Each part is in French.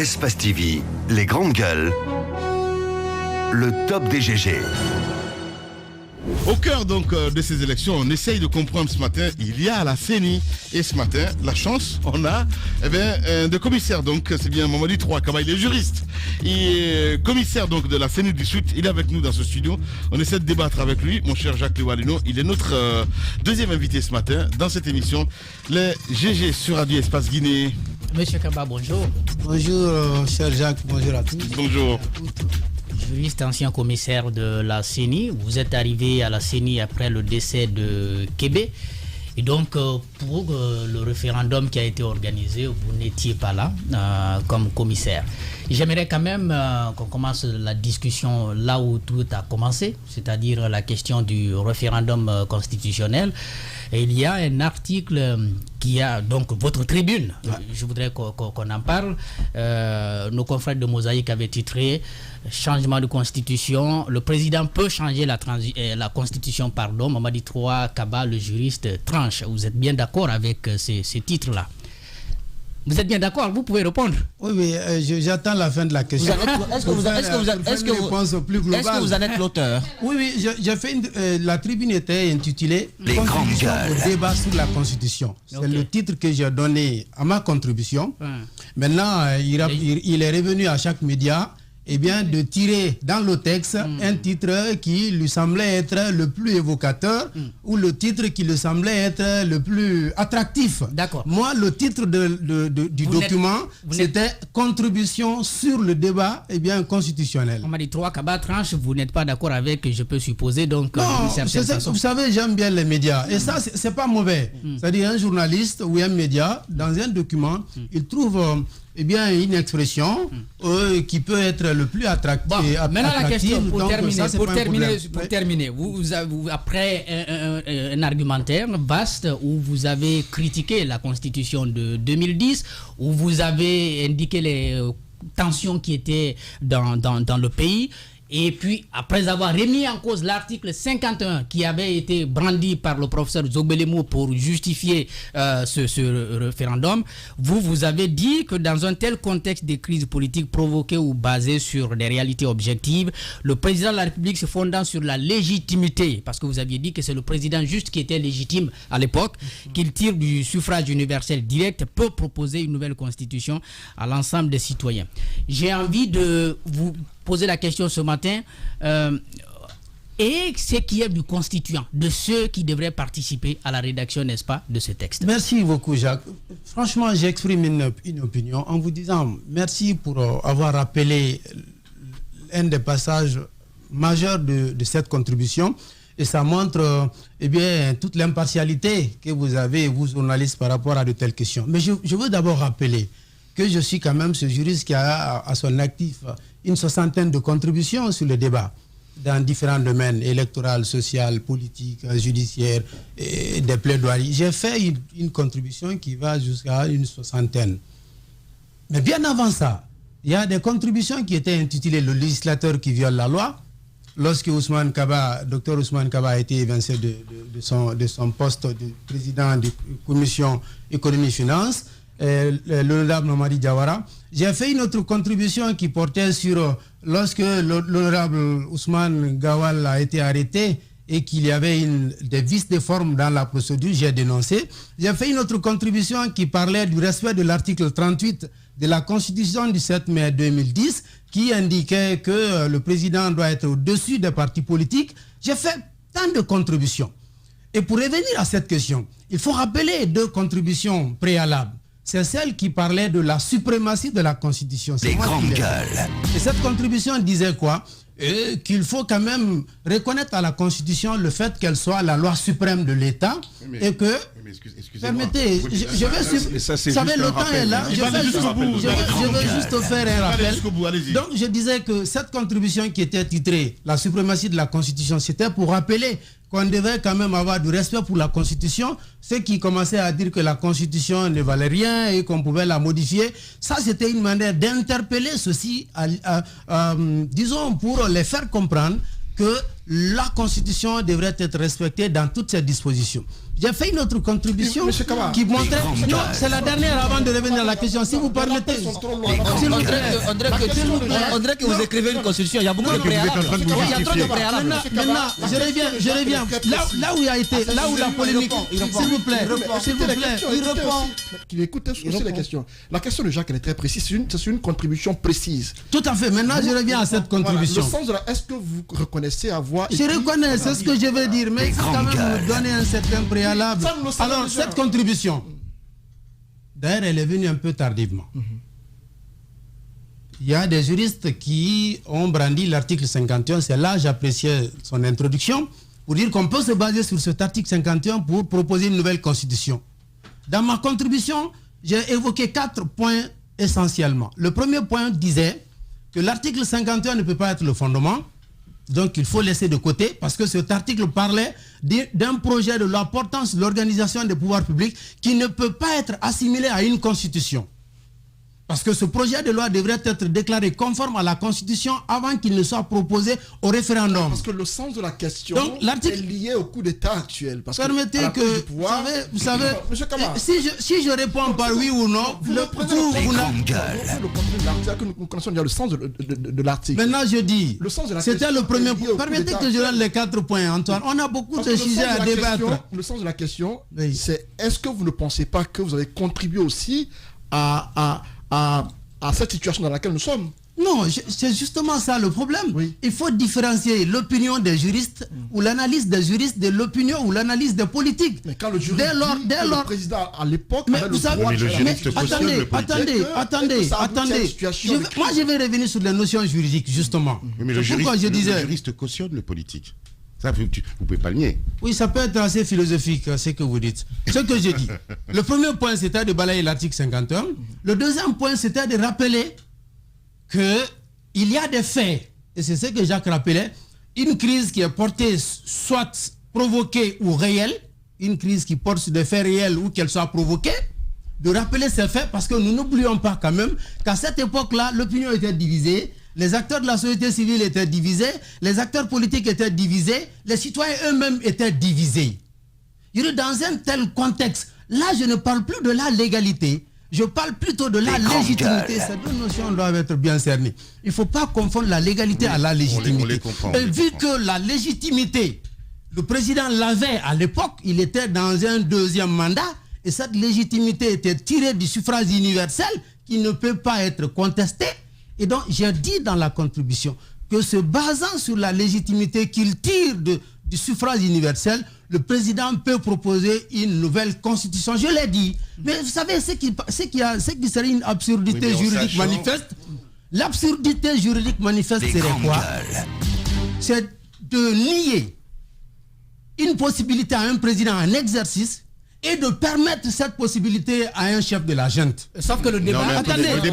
Espace TV, les grandes gueules, le top des GG. Au cœur donc de ces élections, on essaye de comprendre ce matin, il y a la CENI. Et ce matin, la chance, on a de commissaire, donc c'est bien Mamadou Troakaba, il est juriste. Il est commissaire donc de la CENI du Sud, il est avec nous dans ce studio. On essaie de débattre avec lui, mon cher Jacques Lewalino. Il est notre deuxième invité ce matin dans cette émission, les GG sur Radio Espace Guinée. Monsieur Kaba, bonjour. Bonjour, cher Jacques, bonjour à tous. Bonjour. Juriste, ancien commissaire de la CENI. Vous êtes arrivé à la CENI après le décès de Kébé. Et donc, pour le référendum qui a été organisé, vous n'étiez pas là comme commissaire. J'aimerais quand même qu'on commence la discussion là où tout a commencé, c'est-à-dire la question du référendum constitutionnel. Et il y a un article qui a donc votre tribune. Je voudrais qu'on en parle. Nos confrères de Mosaïque avaient titré changement de constitution. Le président peut changer la constitution, pardon. Mamadou Troakaba, le juriste, tranche. Vous êtes bien d'accord avec ces titres-là? Vous êtes bien d'accord? Vous pouvez répondre. Oui, j'attends la fin de la question. Est-ce que vous en êtes l'auteur? Oui, j'ai fait la tribune était intitulée Les grandes gueules. Débat sur la Constitution. C'est le titre que j'ai donné à ma contribution. Maintenant, il est revenu à chaque média de tirer dans le texte un titre qui lui semblait être le plus évocateur ou le titre qui lui semblait être le plus attractif. D'accord. Moi, le titre du document, c'était contribution sur le débat constitutionnel. On m'a dit Troakaba tranche, vous n'êtes pas d'accord avec, je peux supposer, donc non, d'une certaine façon. Vous savez, j'aime bien les médias et ça, c'est pas mauvais. C'est-à-dire un journaliste ou un média, dans un document, il trouve une expression qui peut être le plus attractif. Bon, maintenant la question, pour terminer, vous après un argumentaire vaste où vous avez critiqué la Constitution de 2010, où vous avez indiqué les tensions qui étaient dans le pays. Et puis, après avoir remis en cause l'article 51 qui avait été brandi par le professeur Zobelemo pour justifier ce référendum, vous avez dit que dans un tel contexte de crise politique provoquée ou basée sur des réalités objectives, le président de la République se fondant sur la légitimité, parce que vous aviez dit que c'est le président juste qui était légitime à l'époque, qu'il tire du suffrage universel direct, peut proposer une nouvelle constitution à l'ensemble des citoyens. J'ai envie de vous poser la question ce matin, et ce qui est du constituant, de ceux qui devraient participer à la rédaction, n'est-ce pas, de ce texte. Merci beaucoup, Jacques. Franchement, j'exprime une opinion en vous disant merci pour avoir rappelé un des passages majeurs de cette contribution, et ça montre toute l'impartialité que vous avez, vous journalistes, par rapport à de telles questions. Mais je veux d'abord rappeler que je suis quand même ce juriste qui a à son actif une soixantaine de contributions sur le débat dans différents domaines, électoral, social, politique, judiciaire, et des plaidoiries. J'ai fait une contribution qui va jusqu'à une soixantaine. Mais bien avant ça, il y a des contributions qui étaient intitulées « Le législateur qui viole la loi ». Lorsque Dr Ousmane Kaba a été évincé de son poste de président de la commission économie-finance, l'honorable Mamadi Diawara. J'ai fait une autre contribution qui portait sur lorsque l'honorable Ousmane Gawal a été arrêté et qu'il y avait des vices de forme dans la procédure, j'ai dénoncé. J'ai fait une autre contribution qui parlait du respect de l'article 38 de la Constitution du 7 mai 2010 qui indiquait que le président doit être au-dessus des partis politiques. J'ai fait tant de contributions. Et pour revenir à cette question, il faut rappeler deux contributions préalables. C'est celle qui parlait de la suprématie de la Constitution. Les grandes gueules. Et cette contribution disait quoi? Qu'il faut quand même reconnaître à la Constitution le fait qu'elle soit la loi suprême de l'État et que... Permettez, je vais... Vous savez, le temps est là. Je vais juste faire un rappel. Donc, je disais que cette contribution qui était titrée « La suprématie de la Constitution », c'était pour rappeler qu'on devait quand même avoir du respect pour la Constitution. Ceux qui commençaient à dire que la Constitution ne valait rien et qu'on pouvait la modifier, ça c'était une manière d'interpeller ceci, disons pour les faire comprendre que la Constitution devrait être respectée dans toutes ses dispositions. J'ai fait une autre contribution qui montrait... Non, c'est la dernière avant de revenir à la question. Si vous permettez... On dirait que vous écrivez une constitution. Il y a beaucoup de préalables. Il y a trop de préalables. Maintenant, je reviens. Là où il y a été... Là où la polémique... S'il vous plaît. Il répond. Qu'il écoute aussi la question. La question de Jacques, elle est très précise. C'est une contribution précise. Tout à fait. Maintenant, je reviens à cette contribution. Est-ce que vous reconnaissez avoir... Je reconnais, c'est ce que je veux dire. Mais il faut quand même nous donner un certain préalable. Alors, cette contribution, d'ailleurs, elle est venue un peu tardivement. Il y a des juristes qui ont brandi l'article 51. C'est là j'appréciais son introduction pour dire qu'on peut se baser sur cet article 51 pour proposer une nouvelle constitution. Dans ma contribution, j'ai évoqué 4 points essentiellement. Le premier point disait que l'article 51 ne peut pas être le fondement. Donc il faut laisser de côté parce que cet article parlait d'un projet de loi portant sur l'organisation des pouvoirs publics qui ne peut pas être assimilé à une constitution. Parce que ce projet de loi devrait être déclaré conforme à la Constitution avant qu'il ne soit proposé au référendum. Parce que le sens de la question est lié au coup d'État actuel. Parce permettez que, vous savez, si je réponds par oui ou non, nous connaissons déjà le sens de l'article. Maintenant je dis, c'était le premier point. Permettez que je donne les 4 points, Antoine. On a beaucoup de sujets à débattre. Le sens de la question, c'est est-ce que vous ne pensez pas que vous avez contribué aussi à cette situation dans laquelle nous sommes? Non, c'est justement ça le problème. Oui. Il faut différencier l'opinion des juristes ou l'analyse des juristes de l'opinion ou l'analyse des politiques. Mais quand le juriste le président à l'époque... Mais vous savez, attendez. Moi, je vais revenir sur les notions juridiques, justement. Mais le juriste cautionne le politique. Ça, vous ne pouvez pas le nier. Oui, ça peut être assez philosophique, ce que vous dites. Ce que je dis. Le premier point, c'était de balayer l'article 51. Le deuxième point, c'était de rappeler qu'il y a des faits, et c'est ce que Jacques rappelait, une crise qui est portée, soit provoquée ou réelle, une crise qui porte sur des faits réels ou qu'elle soit provoquée, de rappeler ces faits, parce que nous n'oublions pas quand même qu'à cette époque-là, l'opinion était divisée, les acteurs de la société civile étaient divisés, les acteurs politiques étaient divisés, les citoyens eux-mêmes étaient divisés. Dans un tel contexte, là je ne parle plus de la légalité, je parle plutôt de la légitimité. Ces deux notions doivent être bien cernées. Il ne faut pas confondre la légalité à la légitimité. Et vu que la légitimité, le président l'avait à l'époque, il était dans un deuxième mandat, et cette légitimité était tirée du suffrage universel qui ne peut pas être contesté. Et donc, j'ai dit dans la contribution que se basant sur la légitimité qu'il tire du suffrage universel, le président peut proposer une nouvelle constitution. Je l'ai dit. Mais vous savez, ce qui serait une absurdité juridique manifeste, l'absurdité juridique manifeste serait quoi? C'est de nier une possibilité à un président en exercice et de permettre cette possibilité à un chef de la junte. Sauf que le débat... Attendez, je veux dire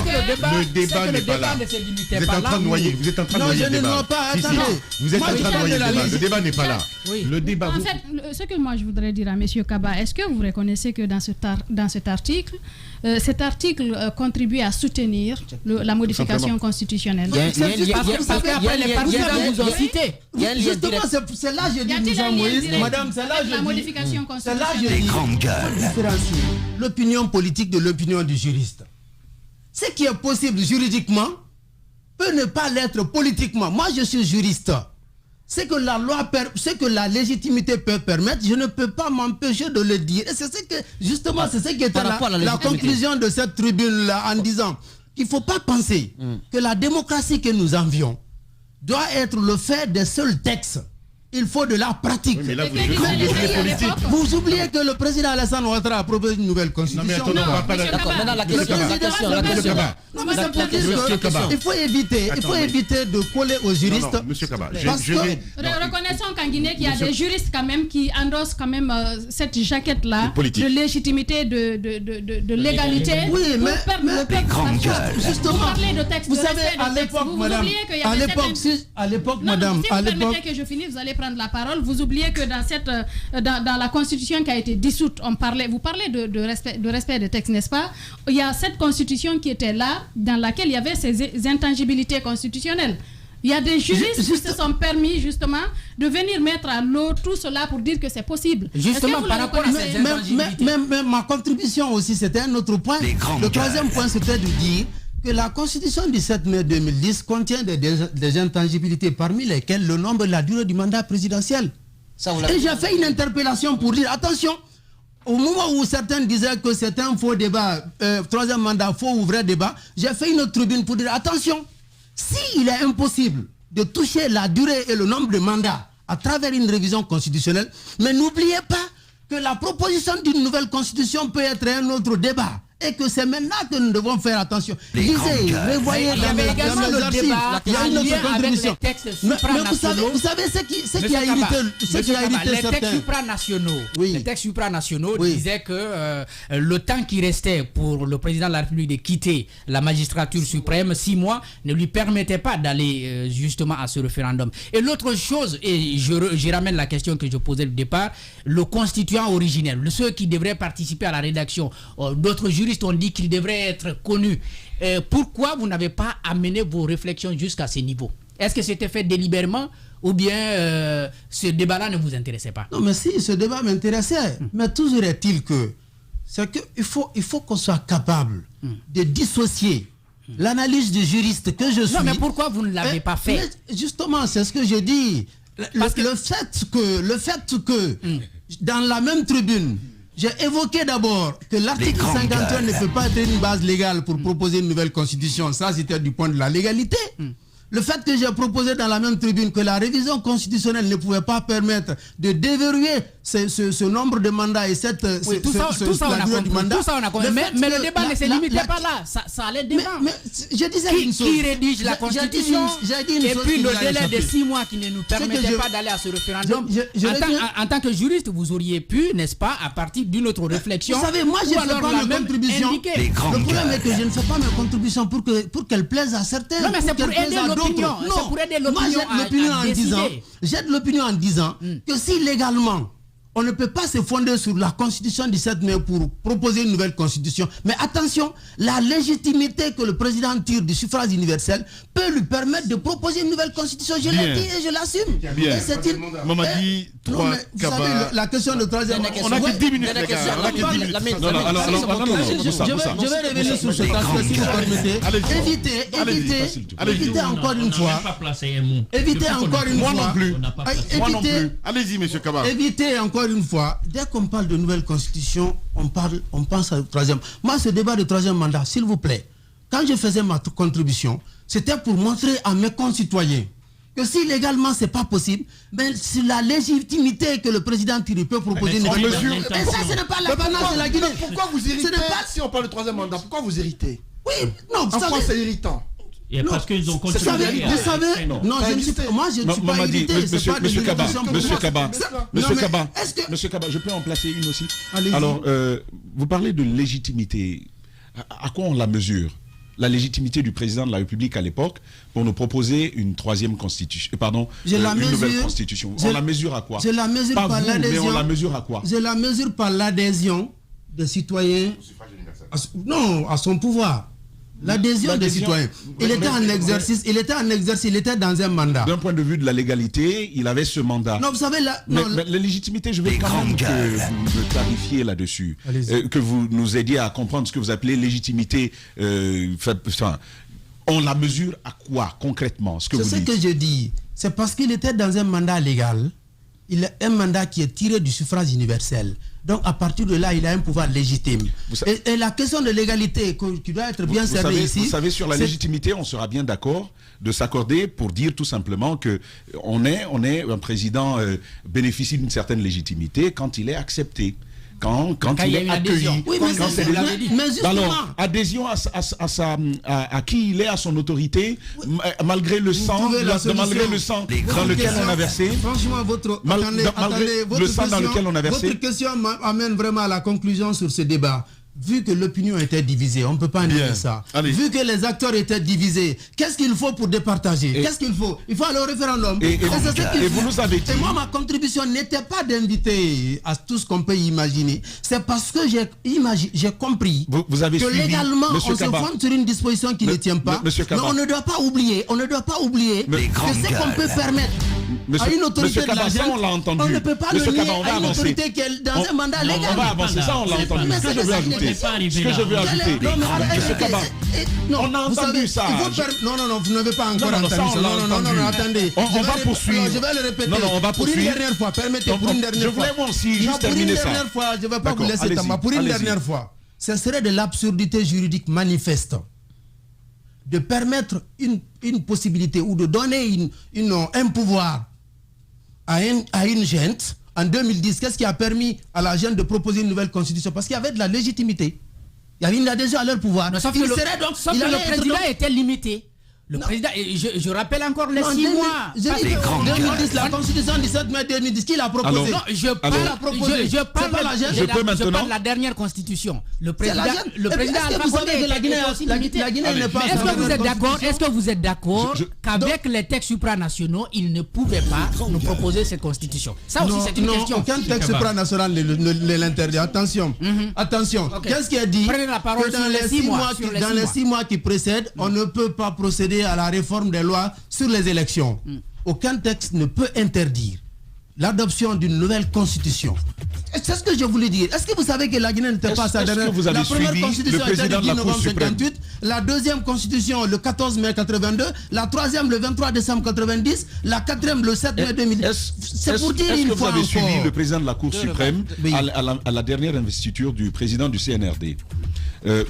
que le débat n'est pas là. Vous êtes en train de noyer le débat. Non, je ne noie pas, attendez. Vous êtes en train de noyer le débat. Le débat n'est pas là. Le débat... En fait, ce que moi je voudrais dire à M. Kaba, est-ce que vous reconnaissez que dans cet article contribue à soutenir la modification constitutionnelle? Parce qu'après les partisans vous ont cité. Justement, c'est là que je dis, nous Moïse, madame, c'est là que la modification constitutionnelle. Différencier l'opinion politique de l'opinion du juriste. Ce qui est possible juridiquement peut ne pas l'être politiquement. Moi, je suis juriste. Ce que la loi, ce que la légitimité peut permettre, je ne peux pas m'empêcher de le dire. Et c'est ce que, justement, c'est ce qui était la conclusion de cette tribune-là, en disant qu'il ne faut pas penser que la démocratie que nous envions doit être le fait des seuls textes. Il faut de la pratique. Oui, mais là, vous oubliez que le président Alassane Ouattara a proposé une nouvelle constitution. Non, mais attends, on va pas d'accord, maintenant la question. Non, mais c'est pour dire qu'il faut éviter de coller aux juristes. Non, monsieur Kaba, reconnaissons qu'en Guinée, il y a des juristes quand même qui endossent quand même cette jaquette-là de légitimité, de légalité. Oui, mais justement, vous savez, à l'époque, madame, si vous permettez que je finisse, vous allez prendre la parole. Vous oubliez que dans la constitution qui a été dissoute, vous parlez de respect des textes, n'est-ce pas? Il y a cette constitution qui était là, dans laquelle il y avait ces intangibilités constitutionnelles. Il y a des juristes qui se sont permis justement de venir mettre à l'eau tout cela pour dire que c'est possible. Justement, par rapport à ces intangibilités. Mais ma contribution aussi, c'était un autre point. Le troisième point, c'était de dire que la Constitution du 7 mai 2010 contient des intangibilités, parmi lesquelles le nombre et la durée du mandat présidentiel. Et j'ai fait une interpellation pour dire, attention, au moment où certains disaient que c'était un faux débat, troisième mandat, faux ou vrai débat, j'ai fait une autre tribune pour dire, attention, s'il est impossible de toucher la durée et le nombre de mandats à travers une révision constitutionnelle, mais n'oubliez pas que la proposition d'une nouvelle constitution peut être un autre débat. Et que c'est maintenant que nous devons faire attention. Lisez, revoyez il y avait également le débat il y a une autre contribution. Avec les textes supranationaux. Vous savez ce qui a irrité les textes supranationaux. Oui. Les textes supranationaux disaient que le temps qui restait pour le président de la République de quitter la magistrature suprême, 6 mois, ne lui permettait pas d'aller justement à ce référendum. Et l'autre chose, et je ramène la question que je posais au départ, le constituant originel, ceux qui devraient participer à la rédaction, d'autres juristes ont dit qu'il devrait être connu. Pourquoi vous n'avez pas amené vos réflexions jusqu'à ce niveau? Est-ce que c'était fait délibérément ou bien ce débat-là ne vous intéressait pas? Non, mais si, ce débat m'intéressait. Mais toujours est-il que il faut qu'on soit capable de dissocier l'analyse du juriste que je suis. Non, mais pourquoi vous ne l'avez pas fait? Justement, c'est ce que je dis. Le fait que dans la même tribune, j'ai évoqué d'abord que l'article 51 ne peut pas être une base légale pour proposer une nouvelle constitution. Ça, c'était du point de la légalité. Le fait que j'ai proposé dans la même tribune que la révision constitutionnelle ne pouvait pas permettre de déverrouiller ce nombre de mandats et cette tout ça on a compris. Mais le débat ne se limitait pas là. Ça allait devant. Mais je disais une chose. Qui rédige la constitution et puis le délai de 6 mois qui ne nous permettait pas d'aller à ce référendum. En tant que juriste, vous auriez pu, n'est-ce pas, à partir d'une autre réflexion. Vous savez, moi je ne fais pas mes contributions. Le problème est que je ne fais pas mes contributions pour qu'elles plaisent à certains. Non, mais c'est pour aider l'opinion. C'est pour aider l'opinion à décider. J'aide l'opinion en disant que si légalement on ne peut pas se fonder sur la constitution du 7 mai pour proposer une nouvelle constitution. Mais attention, la légitimité que le président tire du suffrage universel peut lui permettre de proposer une nouvelle constitution. Je l'ai dit et je l'assume. Mamadi, vous savez, la question de troisième... On a que 10 minutes, les gars. Je vais revenir sur ce aspect, si vous permettez. Évitez encore une fois. Évitez encore une fois. Moi non plus. Allez-y, monsieur Kaba. Évitez encore une fois, dès qu'on parle de nouvelle constitution, on pense au troisième. Moi, ce débat de troisième mandat, s'il vous plaît, quand je faisais ma contribution, c'était pour montrer à mes concitoyens que si légalement c'est pas possible, mais c'est la légitimité que le président Thierry peut proposer une nouvelle constitution. Et ça, ce n'est pas l'apanage de la Guinée. Pourquoi vous irritez si on parle de troisième mandat? Pourquoi vous irritez? Oui, non, vous savez, c'est irritant. Et parce qu'ils ont continué. Vous savez, non, je ne suis pas. Moi, je ne suis pas irrité. Monsieur Kaba, je peux en placer une aussi. Alors, vous parlez de légitimité. À quoi on la mesure? La légitimité du président de la République à l'époque pour nous proposer une troisième constitution, une nouvelle constitution. On la mesure à quoi? Je la mesure par l'adhésion. Mais on la mesure à quoi? Je la mesure par l'adhésion des citoyens. Non, à son pouvoir. L'adhésion des citoyens. Il était en exercice, il était dans un mandat. D'un point de vue de la légalité, il avait ce mandat. Non, vous savez, la légitimité, je veux quand même que vous me clarifiez là-dessus. Que vous nous aidiez à comprendre ce que vous appelez légitimité. On la mesure à quoi, concrètement, ce que vous dites? C'est ce que je dis. C'est parce qu'il était dans un mandat légal. Il a un mandat qui est tiré du suffrage universel. Donc, à partir de là, il a un pouvoir légitime. Et la question de l'égalité qui doit être bien servie ici... Vous savez, sur la légitimité, on sera bien d'accord de s'accorder pour dire tout simplement que un président bénéficie d'une certaine légitimité quand il est accepté. Quand il est accueilli. Oui, mais alors, adhésion à qui il est, à son autorité, malgré le sang, dans lequel on a versé. Franchement, votre question m'amène vraiment à la conclusion sur ce débat. vu que l'opinion était divisée, on ne peut pas nier ça. Allez. Vu que les acteurs étaient divisés, qu'est-ce qu'il faut pour départager? Qu'est-ce qu'il faut? Il faut aller au référendum. Et vous nous avez dit... Et moi, ma contribution n'était pas d'inviter à tout ce qu'on peut imaginer. C'est parce que j'ai compris que légalement, on se fonde sur une disposition qui ne tient pas. Mais on ne doit pas oublier, que c'est qu'on peut permettre à une autorité de la on l'a entendu. On ne peut pas le nier à une autorité qui est dans un mandat légal. On va avancer, ça on l'a entendu. Ce que je veux ajouter, on a entendu ça. Non, vous n'avez pas encore entendu ça. Non, attendez. On va poursuivre. Je vais le répéter. Non, on va poursuivre. Pour une dernière fois, permettez, pour une dernière fois. Je voulais moi aussi juste terminer ça. Pour une dernière fois, je ne vais pas vous laisser temps. Pour une dernière fois, ce serait de l'absurdité juridique manifeste de permettre une possibilité ou de donner un pouvoir à une gente. En 2010, qu'est-ce qui a permis à la gente de proposer une nouvelle constitution? Parce qu'il y avait de la légitimité. Il y avait une adhésion à leur pouvoir. Sauf que le président était limité. Le président, je rappelle encore les 6 mois. J'ai dit 2010, la constitution du 7 mai 2010, qui l'a proposé? Je parle de la dernière constitution. Le président Alpha Condé la Guinée n'est pas... Est-ce que vous êtes d'accord qu'avec les textes supranationaux, il ne pouvait pas nous proposer cette constitution? Ça aussi, c'est une question. Aucun texte supranational ne l'interdit. Attention. Qu'est-ce qui est dit? Prenez la parole dans les 6 mois qui précèdent, on ne peut pas procéder à la réforme des lois sur les élections. Aucun texte ne peut interdire l'adoption d'une nouvelle constitution. C'est ce que je voulais dire. Est-ce que vous savez que la Guinée n'était pas sa dernière... La première constitution était le 10 novembre 58, la deuxième constitution le 14 mai 82, la troisième le 23 décembre 90, la quatrième le 7 mai 2010. C'est pour dire une fois encore. Est-ce que vous avez suivi le président de la Cour suprême à la dernière investiture du président du CNRD?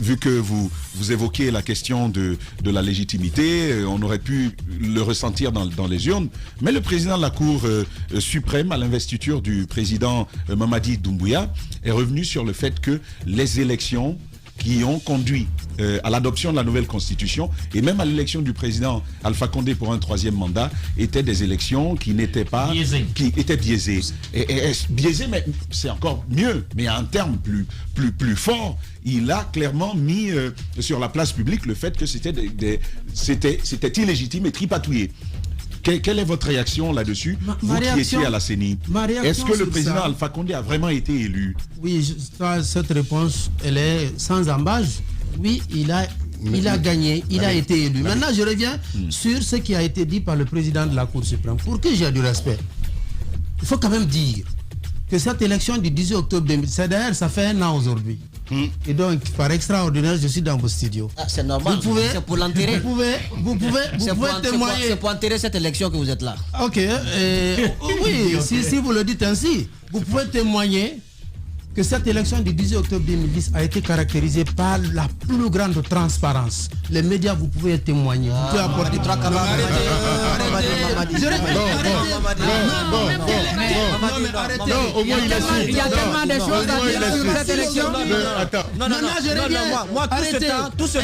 Vu que vous évoquez la question de la légitimité, on aurait pu le ressentir dans les urnes, mais le président de la Cour suprême à l'investiture du président Mamadi Doumbouya est revenu sur le fait que les élections qui ont conduit à l'adoption de la nouvelle constitution et même à l'élection du président Alpha Condé pour un 3e mandat étaient des élections qui n'étaient pas qui étaient biaisées. Et biaisées, mais c'est encore mieux, mais à un terme plus fort, il a clairement mis sur la place publique le fait que c'était illégitime et tripatouillé. Quelle est votre réaction là-dessus, vous qui étiez à la CENI? Est-ce que le président Alpha Condé a vraiment été élu? Oui, cette réponse, elle est sans embâche. Oui, il a gagné, il a été élu. Maintenant, je reviens sur ce qui a été dit par le président de la Cour suprême. Pour que j'ai du respect, il faut quand même dire que cette élection du 18 octobre 2017, d'ailleurs, ça fait 1 an aujourd'hui. Et donc, par extraordinaire, je suis dans vos studios. C'est normal, c'est pour l'enterrer. Vous pouvez témoigner. C'est pour enterrer cette élection que vous êtes là. Ok, oui, si vous le dites ainsi, vous pouvez témoigner que cette élection du 18 octobre 2010 a été caractérisée par la plus grande transparence. Les médias, vous pouvez témoigner. Vous pouvez apporter 3 camarades. Arrêtez. Au moins il a su. Il y a tellement de choses à dire sur cette élection. Non, moi, tout ce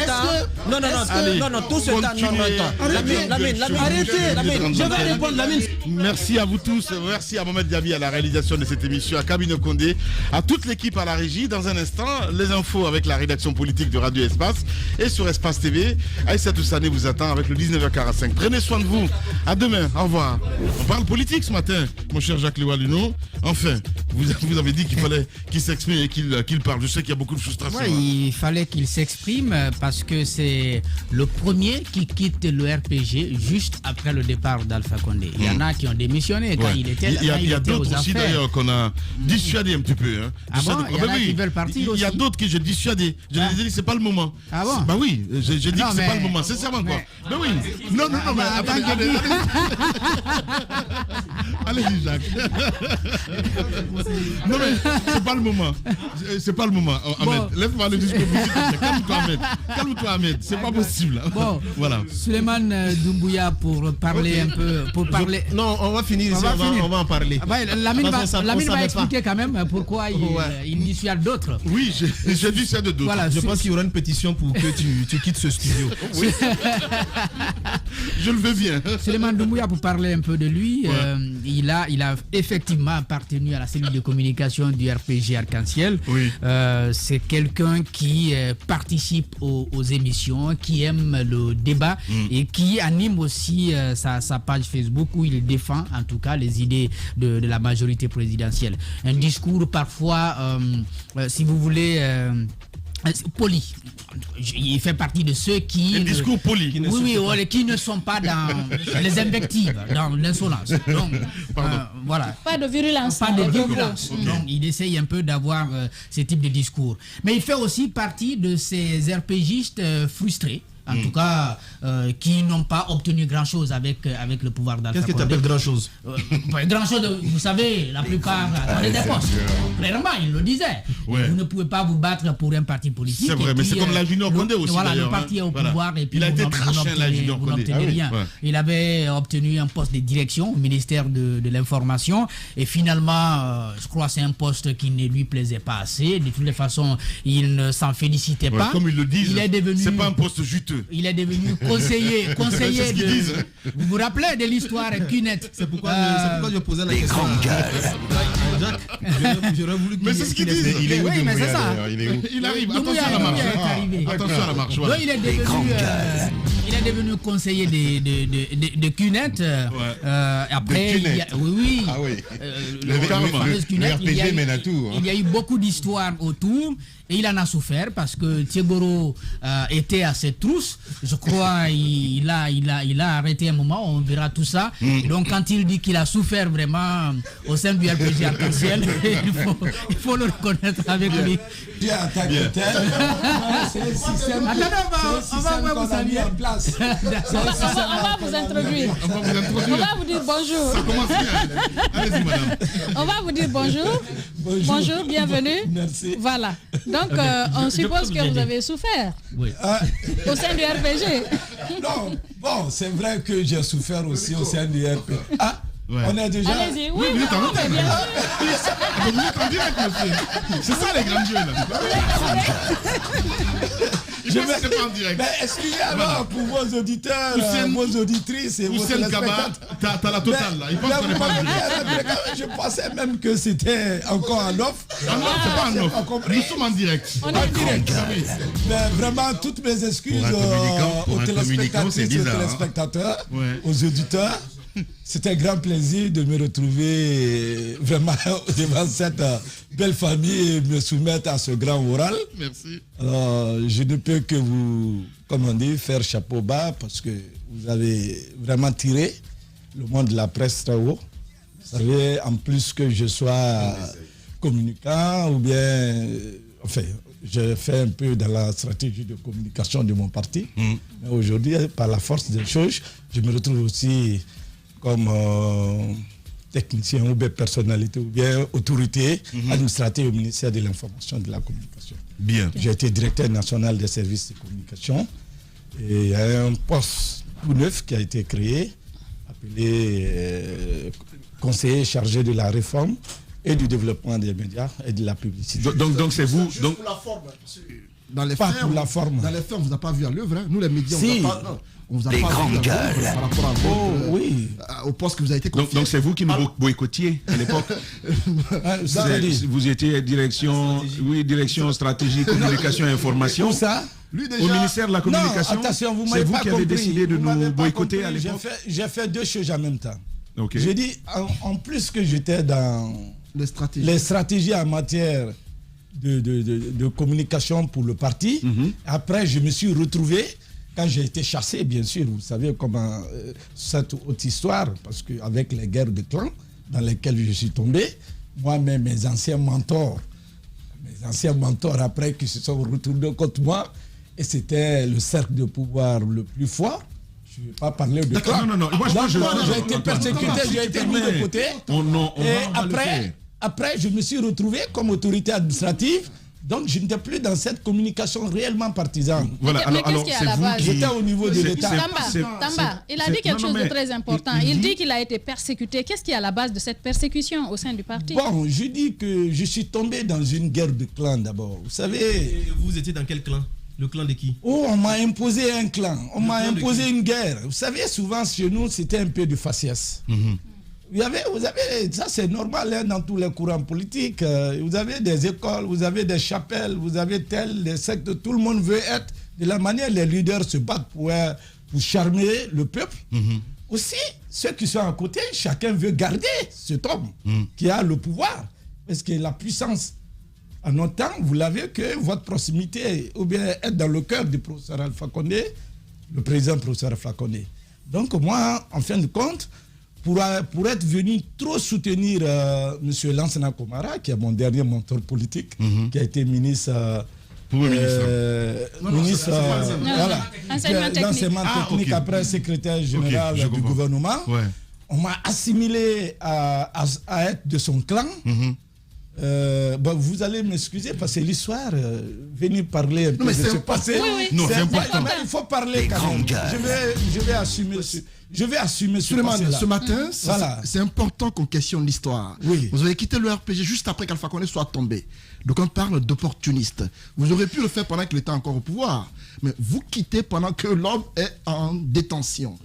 temps. Arrêtez. Je vais répondre, Lamine. Merci à vous tous. Merci à Mohamed Diaby à la réalisation de cette émission, à Kabine Condé, à toute l'équipe à la régie. Dans un instant, les infos avec la rédaction politique de Radio Espace et sur Espace TV. Aïssatou Sané vous attend avec le 19h45. Prenez soin de vous. À demain. Au revoir. On parle politique ce matin, mon cher Jacques Léwaluno. Enfin, vous avez dit qu'il fallait qu'il s'exprime et qu'il parle. Je sais qu'il y a beaucoup de frustration. Oui, il fallait qu'il s'exprime parce que c'est le premier qui quitte le RPG juste après le départ d'Alpha Condé. Il y en a qui ont démissionné quand il était Il y a d'autres aussi d'ailleurs qu'on a dissuadé un petit peu. Hein. Ah bon, il y en a qui veulent partir aussi. Il y a d'autres que j'ai dissuadé. Je les ai dit c'est pas le moment. Ah bon? Bah oui, j'ai dit que c'est pas le moment. Sincèrement quoi. Mais oui. Non, mais attendez. Allez-y Jacques. Non mais c'est pas le moment. C'est pas le moment. Ahmed, lève-moi le discours. Calme-toi Ahmed. C'est pas possible. Bon, voilà. Souleymane Doumbouya pour parler un peu. Non, on va finir ici. On va en parler. Lamine va expliquer quand même pourquoi il dissuade d'autres. Oui, je dissuade d'autres. Voilà, je pense qu'il y aura une pétition pour que tu quittes ce studio. Oui. Je le veux bien. Suleiman Doumbouya, pour parler un peu de lui, il a effectivement appartenu à la cellule de communication du RPG Arc-en-Ciel. Oui. C'est quelqu'un qui participe aux émissions, qui aime le débat et qui anime aussi sa page Facebook où il défend en tout cas les idées de la majorité présidentielle. Un discours parfois, si vous voulez, poli. Il fait partie de ceux qui... Un discours poli. Qui ne sont pas dans les invectives, dans l'insolence. Donc, voilà. Pas de virulence. Pas de virulence. Donc, il essaye un peu d'avoir ce type de discours. Mais il fait aussi partie de ces RPGistes frustrés. En tout cas, qui n'ont pas obtenu grand-chose avec le pouvoir d'Alpha Condé. Qu'est-ce que tu appelles grand-chose? Grand-chose, vous savez, la plupart attendaient des postes. Clairement, il le disait. Ouais. Vous ne pouvez pas vous battre pour un parti politique. C'est vrai, mais c'est comme la Junior Condé aussi. Voilà, le d'ailleurs, parti est au pouvoir et puis il a été vous traché, la Junior Condé. n'obtenez rien. Ouais. Il avait obtenu un poste de direction au ministère de l'information et finalement, je crois que c'est un poste qui ne lui plaisait pas assez. De toutes les façons, il ne s'en félicitait pas. Comme ils le disent, c'est pas un poste juteux. Il est devenu conseiller de... Vous vous rappelez de l'histoire Cunet? C'est pourquoi je posais la question. J'aurais voulu. Mais c'est ce qu'ils disent. Il est où? Oui, mais c'est ça. Il arrive. Attention à la marche. Attention à la marche. Donc, il est devenu conseiller de Cunet. Après, oui. Ah oui. Le RPG mène à tout. Il y a eu beaucoup d'histoires autour. Et il en a souffert parce que Thiegoro était à ses trousses. Je crois il a arrêté un moment, on verra tout ça. Et donc quand il dit qu'il a souffert vraiment au sein du RPG Arc-en-Ciel, il faut le reconnaître avec lui. Tu as attaqué tel. C'est le système. On va vous saluer en place. On va vous introduire. On va vous dire bonjour. Ça commence bien. Allez-y, madame. On va vous dire bonjour. Bonjour, bienvenue. Merci. Voilà. Donc, on suppose que vous avez souffert au sein du RPG. Non, bon, c'est vrai que j'ai souffert aussi au sein du RPG. Ah, on est déjà... Allez-y, oui, vous êtes en bien sûr. Vous êtes en direct, monsieur. C'est ça les grands jeux, là. Je ne sais pas en direct. Mais excusez alors pour vos auditeurs, vos auditrices et vos téléspectateurs. T'as la totale là. Il pense qu'on n'est pas en direct. Je pensais même que c'était encore en off. Ah non, c'est pas en off. Nous sommes en direct. On est en direct. Mais vraiment, toutes mes excuses aux téléspectatrices et aux téléspectateurs, aux auditeurs. C'est un grand plaisir de me retrouver vraiment devant cette belle famille et me soumettre à ce grand oral. Merci. Alors, je ne peux que vous, comme on dit, faire chapeau bas parce que vous avez vraiment tiré le monde de la presse très haut. Vous savez, en plus que je sois communicant ou bien... Enfin, je fais un peu dans la stratégie de communication de mon parti. Mais aujourd'hui, par la force des choses, je me retrouve aussi comme technicien ou bien personnalité ou bien autorité administrative au ministère de l'Information et de la Communication. Bien. J'ai été directeur national des services de communication et il y a un poste tout neuf qui a été créé, appelé conseiller chargé de la réforme et du développement des médias et de la publicité. Donc c'est vous. Donc... Pour la forme. Dans les pas faits, pour la forme. Dans les faits, on ne vous a pas vu à l'œuvre. Hein. Nous, les médias, si. on vous a pas vu par rapport à au poste que vous avez été confié. Donc c'est vous qui nous boycottiez à l'époque. Vous étiez direction stratégie, communication et information. Où ça? Lui déjà... Au ministère de la Communication. Non, attention, vous c'est m'avez vous pas qui compris. avez décidé de nous boycotter à l'époque. J'ai fait deux choses en même temps. Okay. J'ai dit, en plus que j'étais dans les stratégies en matière de communication pour le parti, après je me suis retrouvé, quand j'ai été chassé, bien sûr, vous savez comment cette haute histoire, parce qu'avec les guerres de clans dans lesquelles je suis tombé, moi-même, mes anciens mentors après qui se sont retournés contre moi, et c'était le cercle de pouvoir le plus fort. Je ne vais pas parler de clan. Non. J'ai été persécuté, j'ai été mis de côté. Et après, je me suis retrouvé comme autorité administrative. Donc, je n'étais plus dans cette communication réellement partisane. Voilà, alors c'est vous qui... J'étais au niveau de l'État. Tamba, il a dit quelque chose de très important. Il dit qu'il a été persécuté. Qu'est-ce qui est à la base de cette persécution au sein du parti? Bon, je dis que je suis tombé dans une guerre de clans d'abord. Vous savez... Et vous étiez dans quel clan? Le clan de qui? Oh, on m'a imposé un clan, on m'a imposé une guerre. Vous savez, souvent chez nous, c'était un peu de faciès. Vous avez, ça c'est normal hein, dans tous les courants politiques. Vous avez des écoles, vous avez des chapelles, vous avez des sectes. Tout le monde veut être de la manière les leaders se battent pour charmer le peuple. Aussi, ceux qui sont à côté, chacun veut garder cet homme qui a le pouvoir. Parce que la puissance, en notre temps, vous l'avez que votre proximité, ou bien être dans le cœur du professeur Alpha Condé, le président professeur Alpha Condé. Donc moi, en fin de compte, pour être venu trop soutenir M. Lansana Komara, qui est mon dernier mentor politique, qui a été ministre... ministre d'enseignement technique, après secrétaire général du gouvernement. On m'a assimilé à être de son clan. Vous allez m'excuser parce que l'histoire, venir parler un peu de ce passé, c'est important. Mais il faut parler quand même. Je vais assumer ce passé-là. Ce matin, c'est important qu'on questionne l'histoire. Vous avez quitté le RPG juste après qu'Alpha Condé soit tombé. Donc on parle d'opportuniste. Vous aurez pu le faire pendant qu'il était encore au pouvoir. Mais vous quittez pendant que l'homme est en détention.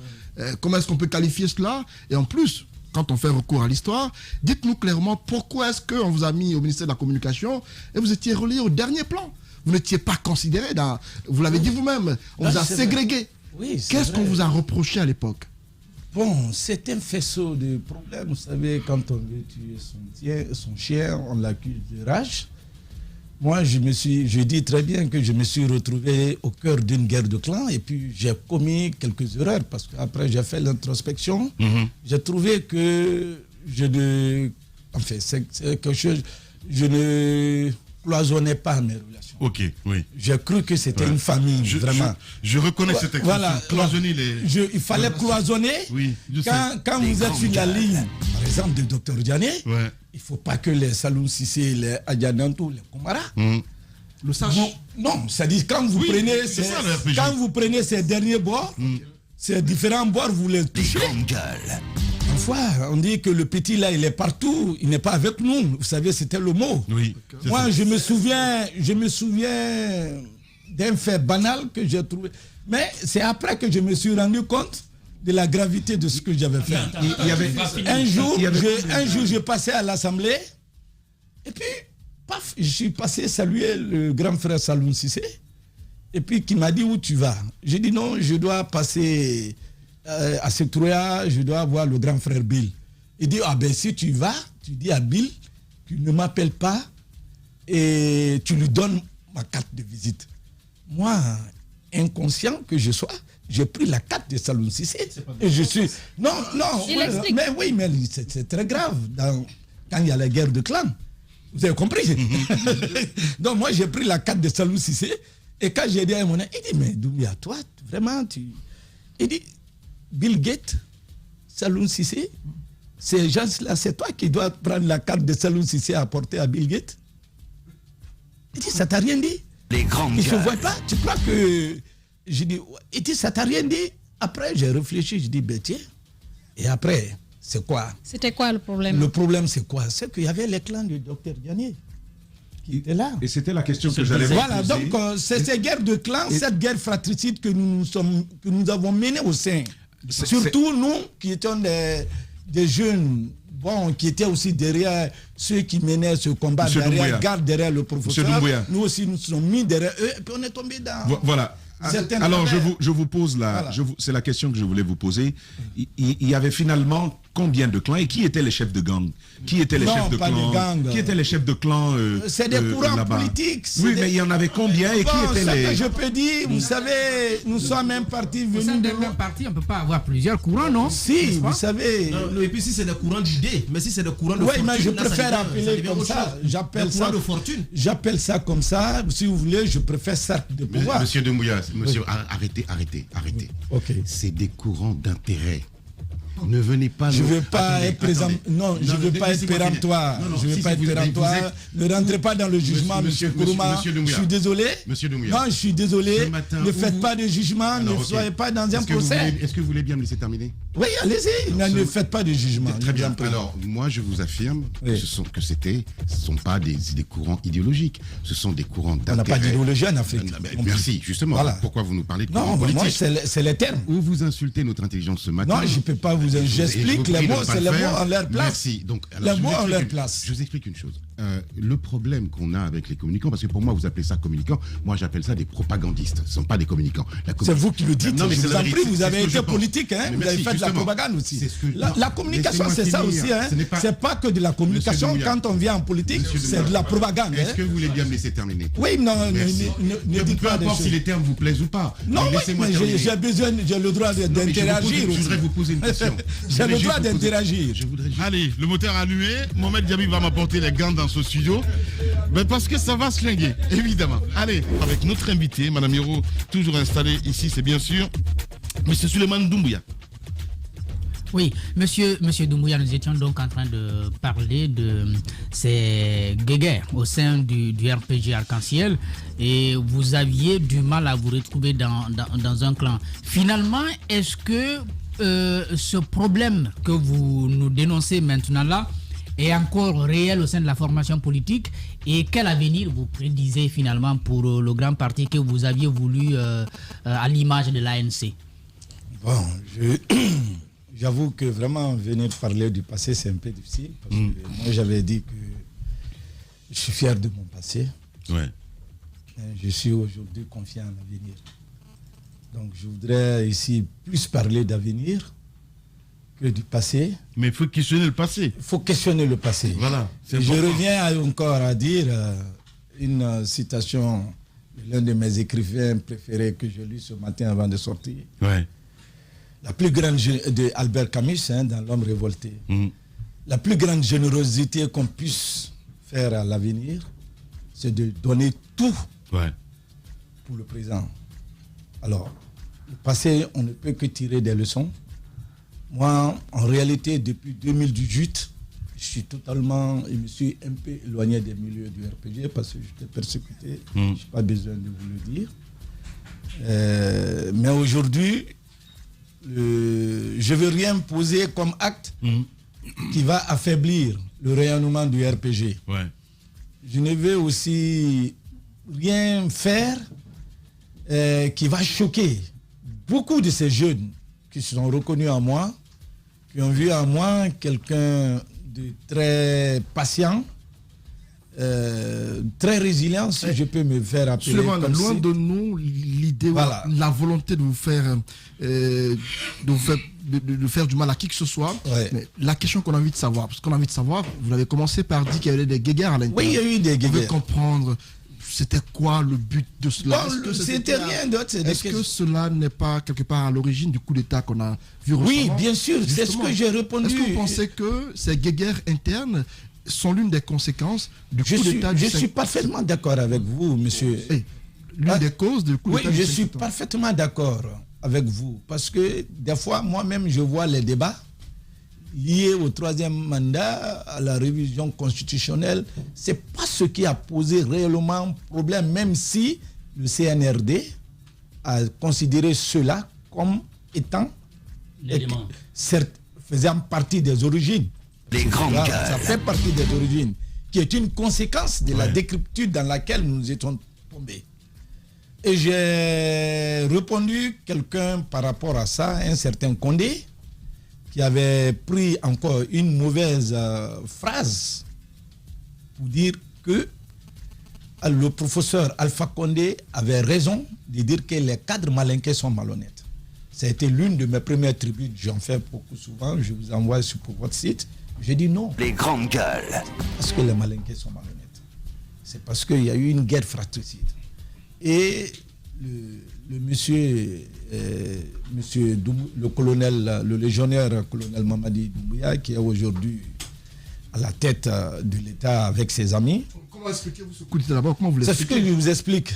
Comment est-ce qu'on peut qualifier cela? Et en plus, quand on fait recours à l'histoire, dites-nous clairement pourquoi est-ce qu'on vous a mis au ministère de la Communication et vous étiez relié au dernier plan. Vous n'étiez pas considéré dans... Vous l'avez dit vous-même, on vous a ségrégué. Qu'est-ce qu'on vous a reproché à l'époque? Bon, c'est un faisceau de problèmes. Vous savez, quand on veut tuer son chien, on l'accuse de rage. Moi, je dis très bien que je me suis retrouvé au cœur d'une guerre de clans et puis j'ai commis quelques erreurs parce qu'après j'ai fait l'introspection. J'ai trouvé que c'est quelque chose, je ne cloisonnais pas mes relations. J'ai cru que c'était une famille, vraiment. Je reconnais cette expression. Voilà, cloisonner il fallait cloisonner. Quand vous êtes sur la ligne, par exemple, du docteur Diané, il ne faut pas que les Saloum Cissé, les Adjanantou, les Komara, le sachent. Non, c'est-à-dire quand vous prenez ces derniers bords, ces différents bords, vous les touchez. Parfois, on dit que le petit là, il est partout, il n'est pas avec nous. Vous savez, c'était le mot. Moi, je me souviens d'un fait banal que j'ai trouvé. Mais c'est après que je me suis rendu compte de la gravité de ce que j'avais fait. Un jour, je passais à l'Assemblée et puis, paf, je suis passé saluer le grand frère Saloum Cissé et puis qui m'a dit où tu vas. J'ai dit non, je dois passer à Sectroya, je dois voir le grand frère Bill. Il dit si tu vas, tu dis à Bill qu'il ne m'appelle pas et tu lui donnes ma carte de visite. Moi, inconscient que je sois, j'ai pris la carte de Saloum Cissé et je suis... Non, mais c'est très grave quand il y a la guerre de clans. Vous avez compris? Donc moi, j'ai pris la carte de Saloum Cissé et quand j'ai dit à mon ami, il dit, mais Doumbia, toi, vraiment, Il dit, Bill Gates, Saloum Cissé, ces gens-là, c'est toi qui dois prendre la carte de Saloum Cissé à apporter à Bill Gates? Il dit, ça t'a rien dit? Les grandes il ne se voit pas? Tu crois que... Je dis, il dit, ça t'a rien dit? Après, j'ai réfléchi, je dis, tiens. Et après, c'est quoi? C'était quoi le problème? Le problème, c'est quoi? C'est qu'il y avait les clans du docteur Diané qui étaient là. Et c'était la question que j'allais vous poser. Voilà, donc c'est ces guerres de clans, cette guerre fratricide que nous avons menée au sein. Surtout nous, qui étions des jeunes, qui étaient aussi derrière ceux qui menaient ce combat, derrière le professeur. Nous aussi, nous sommes mis derrière eux, et puis on est tombé dans... Voilà. Alors, je vous pose c'est la question que je voulais vous poser. Il y avait finalement combien de clans et qui étaient les chefs de gang? Qui étaient les chefs de clans? Qui étaient les chefs de clans? C'est des courants politiques. Oui, mais il y en avait combien et qui étaient les... Je peux dire, vous savez, nous sommes un parti venu de même parti, on ne peut pas avoir plusieurs courants, non? Si, vous savez. Et puis si c'est des courants d'idées, mais si c'est des courants de fortune... Oui, mais je préfère appeler comme ça. J'appelle ça de fortune. J'appelle ça comme ça. Si vous voulez, je préfère cercle de pouvoir. Monsieur Doumbouya, arrêtez. Ok. C'est des courants d'intérêt. Ne venez pas. Je ne veux pas être présent. Non, je ne veux pas être péremptoire. Je ne veux pas être péremptoire. Ne rentrez pas dans le jugement, monsieur Kourouma. Je suis désolé. Monsieur Doumbouya. Non, je suis désolé. Ne faites pas de jugement. Ne soyez pas dans un procès. Est-ce que vous voulez bien me laisser terminer? Oui, allez-y. Ne faites pas de jugement. Très bien. Alors, moi, je vous affirme que ce ne sont pas des courants idéologiques. Ce sont des courants d'intérêt. On n'a pas d'idéologie en Afrique. Merci, justement. Voilà. Pourquoi vous nous parlez de courants politiques? Non, c'est les termes. Où vous insultez notre intelligence ce matin. Non, je ne peux pas vous... J'explique les mots, c'est les mots en leur place. Merci. Donc, les mots en leur place. Je vous explique une chose. Le problème qu'on a avec les communicants, parce que pour moi, vous appelez ça communicants, moi j'appelle ça des propagandistes. Ce ne sont pas des communicants. C'est vous qui le dites. Non, mais je vous en prie, vous avez été politique, hein, vous avez fait de la propagande aussi. La communication, c'est ça aussi. Hein. C'est pas que de la communication. Quand on vient en politique, c'est de la propagande. Est-ce que vous voulez bien me laisser terminer? Oui, non, ne dites pas peu importe si les termes vous plaisent ou pas. Non, mais j'ai le droit d'interagir. Je voudrais vous poser une question. J'ai le droit d'interagir. Allez, le moteur allumé. Mohamed Diaby va m'apporter les gants dans ce studio. Mais parce que ça va se linguer, évidemment. Allez, avec notre invité, Madame Hiro, toujours installée ici, c'est bien sûr M. Souleymane Doumbouya. Oui, monsieur Doumbouya, nous étions donc en train de parler de ces guéguerres au sein du RPG Arc-en-Ciel et vous aviez du mal à vous retrouver dans un clan. Finalement, est-ce que ce problème que vous nous dénoncez maintenant là est encore réel au sein de la formation politique et quel avenir vous prédisez finalement pour le grand parti que vous aviez voulu à l'image de l'ANC? Bon, j'avoue que vraiment venir parler du passé c'est un peu difficile parce que moi j'avais dit que je suis fier de mon passé. Ouais. Je suis aujourd'hui confiant en l'avenir. Donc je voudrais ici plus parler d'avenir que du passé. Mais il faut questionner le passé. Il faut questionner le passé. Voilà. Je reviens encore à dire une citation de l'un de mes écrivains préférés que je lis ce matin avant de sortir. Ouais. La plus grande de Albert Camus, dans L'homme révolté. La plus grande générosité qu'on puisse faire à l'avenir, c'est de donner tout pour le présent. Alors, le passé, on ne peut que tirer des leçons. Moi, en réalité, depuis 2018, je suis totalement, je me suis un peu éloigné des milieux du RPG parce que j'étais persécuté. Je n'ai pas besoin de vous le dire. Mais aujourd'hui, je ne veux rien poser comme acte qui va affaiblir le rayonnement du RPG. Ouais. Je ne veux aussi rien faire qui va choquer beaucoup de ces jeunes qui se sont reconnus en moi, qui ont vu en moi quelqu'un de très patient, très résilient, si je peux me faire appeler. Loin de nous l'idée, la volonté de vous faire, de faire du mal à qui que ce soit. Mais la question qu'on a envie de savoir, parce qu'on a envie de savoir, vous avez commencé par dire qu'il y avait des guéguerres à l'intérieur. Oui, il y a eu des guéguerres. Vous pouvez comprendre. C'était quoi le but de cela? Bon, c'était rien d'autre. Est-ce que cela n'est pas quelque part à l'origine du coup d'État qu'on a vu récemment? Oui, bien sûr, c'est ce que j'ai répondu. Est-ce que vous pensez que ces guéguerres internes sont l'une des conséquences du coup d'État? Je suis parfaitement d'accord avec vous, monsieur. L'une des causes du coup d'État? Oui, je suis parfaitement d'accord avec vous. Parce que des fois, moi-même, je vois les débats liés au troisième mandat, à la révision constitutionnelle. Ce n'est pas ce qui a posé réellement problème, même si le CNRD a considéré cela comme étant faisant partie des origines. Les grandes gueules. Ça fait partie des origines, qui est une conséquence de la décrépitude dans laquelle nous étions tombés. Et j'ai répondu quelqu'un par rapport à ça, un certain Condé, qui avait pris encore une mauvaise phrase pour dire que le professeur Alpha Condé avait raison de dire que les cadres malinqués sont malhonnêtes. Ça a été l'une de mes premières tribunes, j'en fais beaucoup souvent, je vous envoie sur votre site. J'ai dit non. Les grandes gueules. Parce que les malinqués sont malhonnêtes. C'est parce qu'il y a eu une guerre fratricide. Et le monsieur le colonel, le légionnaire colonel Mamadi Doumbouya, qui est aujourd'hui à la tête de l'État avec ses amis. Comment expliquez-vous ce coup d'État d'abord? Comment vous l'expliquez? C'est ce que je vous explique.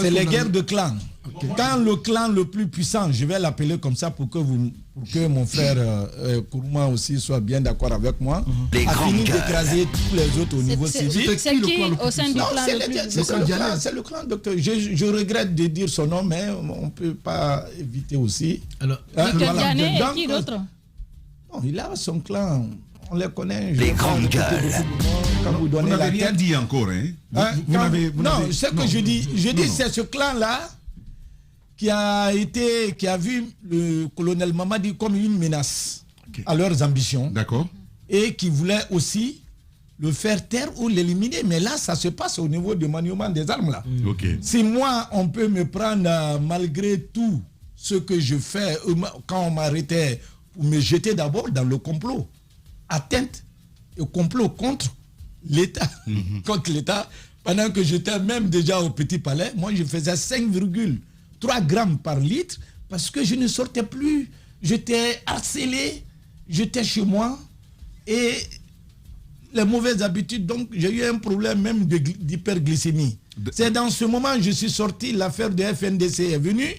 C'est les guerres de clans. Okay. Quand le clan le plus puissant, je vais l'appeler comme ça pour que mon frère Kourouma aussi soit bien d'accord avec moi, a fini d'écraser tous les autres au niveau civil. C'est qui au sein du clan? C'est le clan docteur. Je regrette de dire son nom, mais on ne peut pas éviter aussi. Alors, et qui d'autre? Non, il a son clan. On les connaît. Les grandes gueules. Vous n'avez rien dit encore, hein? Non, ce que je dis, c'est ce clan-là qui a vu le colonel Mamadi comme une menace à leurs ambitions. D'accord. Et qui voulait aussi le faire taire ou l'éliminer. Mais là, ça se passe au niveau du maniement des armes, là. Si moi, on peut me prendre malgré tout ce que je fais, quand on m'arrêtait, pour me jeter d'abord dans le complot. Atteinte au complot contre l'État. Contre l'État. Pendant que j'étais même déjà au Petit Palais, moi, je faisais 5,3 grammes par litre parce que je ne sortais plus. J'étais harcelé, j'étais chez moi et les mauvaises habitudes. Donc, j'ai eu un problème même d'hyperglycémie. C'est dans ce moment que je suis sorti, l'affaire de FNDC est venue.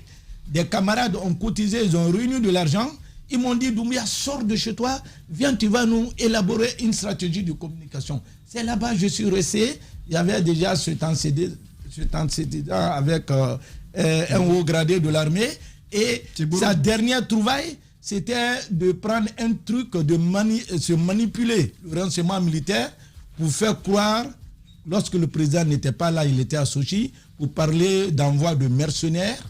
Des camarades ont cotisé, ils ont réuni de l'argent. Ils m'ont dit, Doumbia, sors de chez toi, viens, tu vas nous élaborer une stratégie de communication. C'est là-bas que je suis resté. Il y avait déjà cet antécédent avec un haut gradé de l'armée. Et sa dernière trouvaille, c'était de prendre un truc, se manipuler le renseignement militaire pour faire croire, lorsque le président n'était pas là, il était à Sochi, pour parler d'envoi de mercenaires.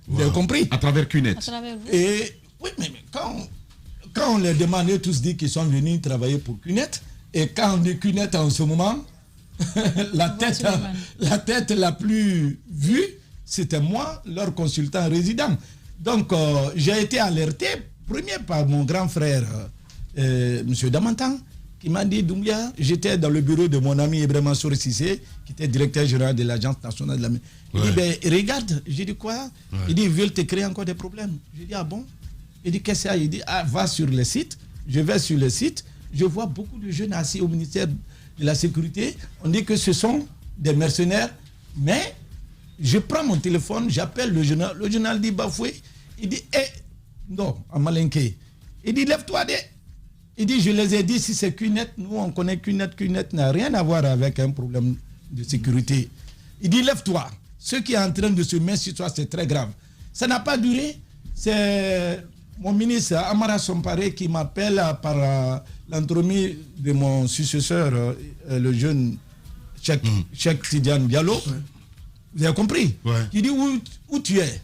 Vous avez compris? À travers CUNET. Et oui, mais quand on les demandait, tous dit qu'ils sont venus travailler pour CUNET, et quand on dit CUNET en ce moment, la tête la plus vue, c'était moi, leur consultant résident. Donc, j'ai été alerté, premier par mon grand frère, M. Damantan, qui m'a dit, Doumbia, j'étais dans le bureau de mon ami Ibrahim Mansour Cissé, qui était directeur général de l'Agence nationale de la mer. Il dit, ben, regarde, j'ai dit quoi? Il dit, ils veulent te créer encore des problèmes. J'ai dit, ah bon? Il dit, qu'est-ce que c'est? Il dit, ah, va sur le site. Je vais sur le site. Je vois beaucoup de jeunes assis au ministère de la Sécurité. On dit que ce sont des mercenaires. Mais je prends mon téléphone, j'appelle le journal. Le journal dit, bafoué. Il dit, non, à Malinké. Il dit, lève-toi. Il dit, je les ai dit, si c'est CUNET, nous on connaît CUNET. CUNET n'a rien à voir avec un problème de sécurité. Il dit, lève-toi. Ce qui est en train de se mettre sur toi, c'est très grave. Ça n'a pas duré. C'est mon ministre Amara Somparé qui m'appelle par l'entremise de mon successeur, le jeune Cheikh Tidiane Diallo. Vous avez compris? Il dit, où tu es?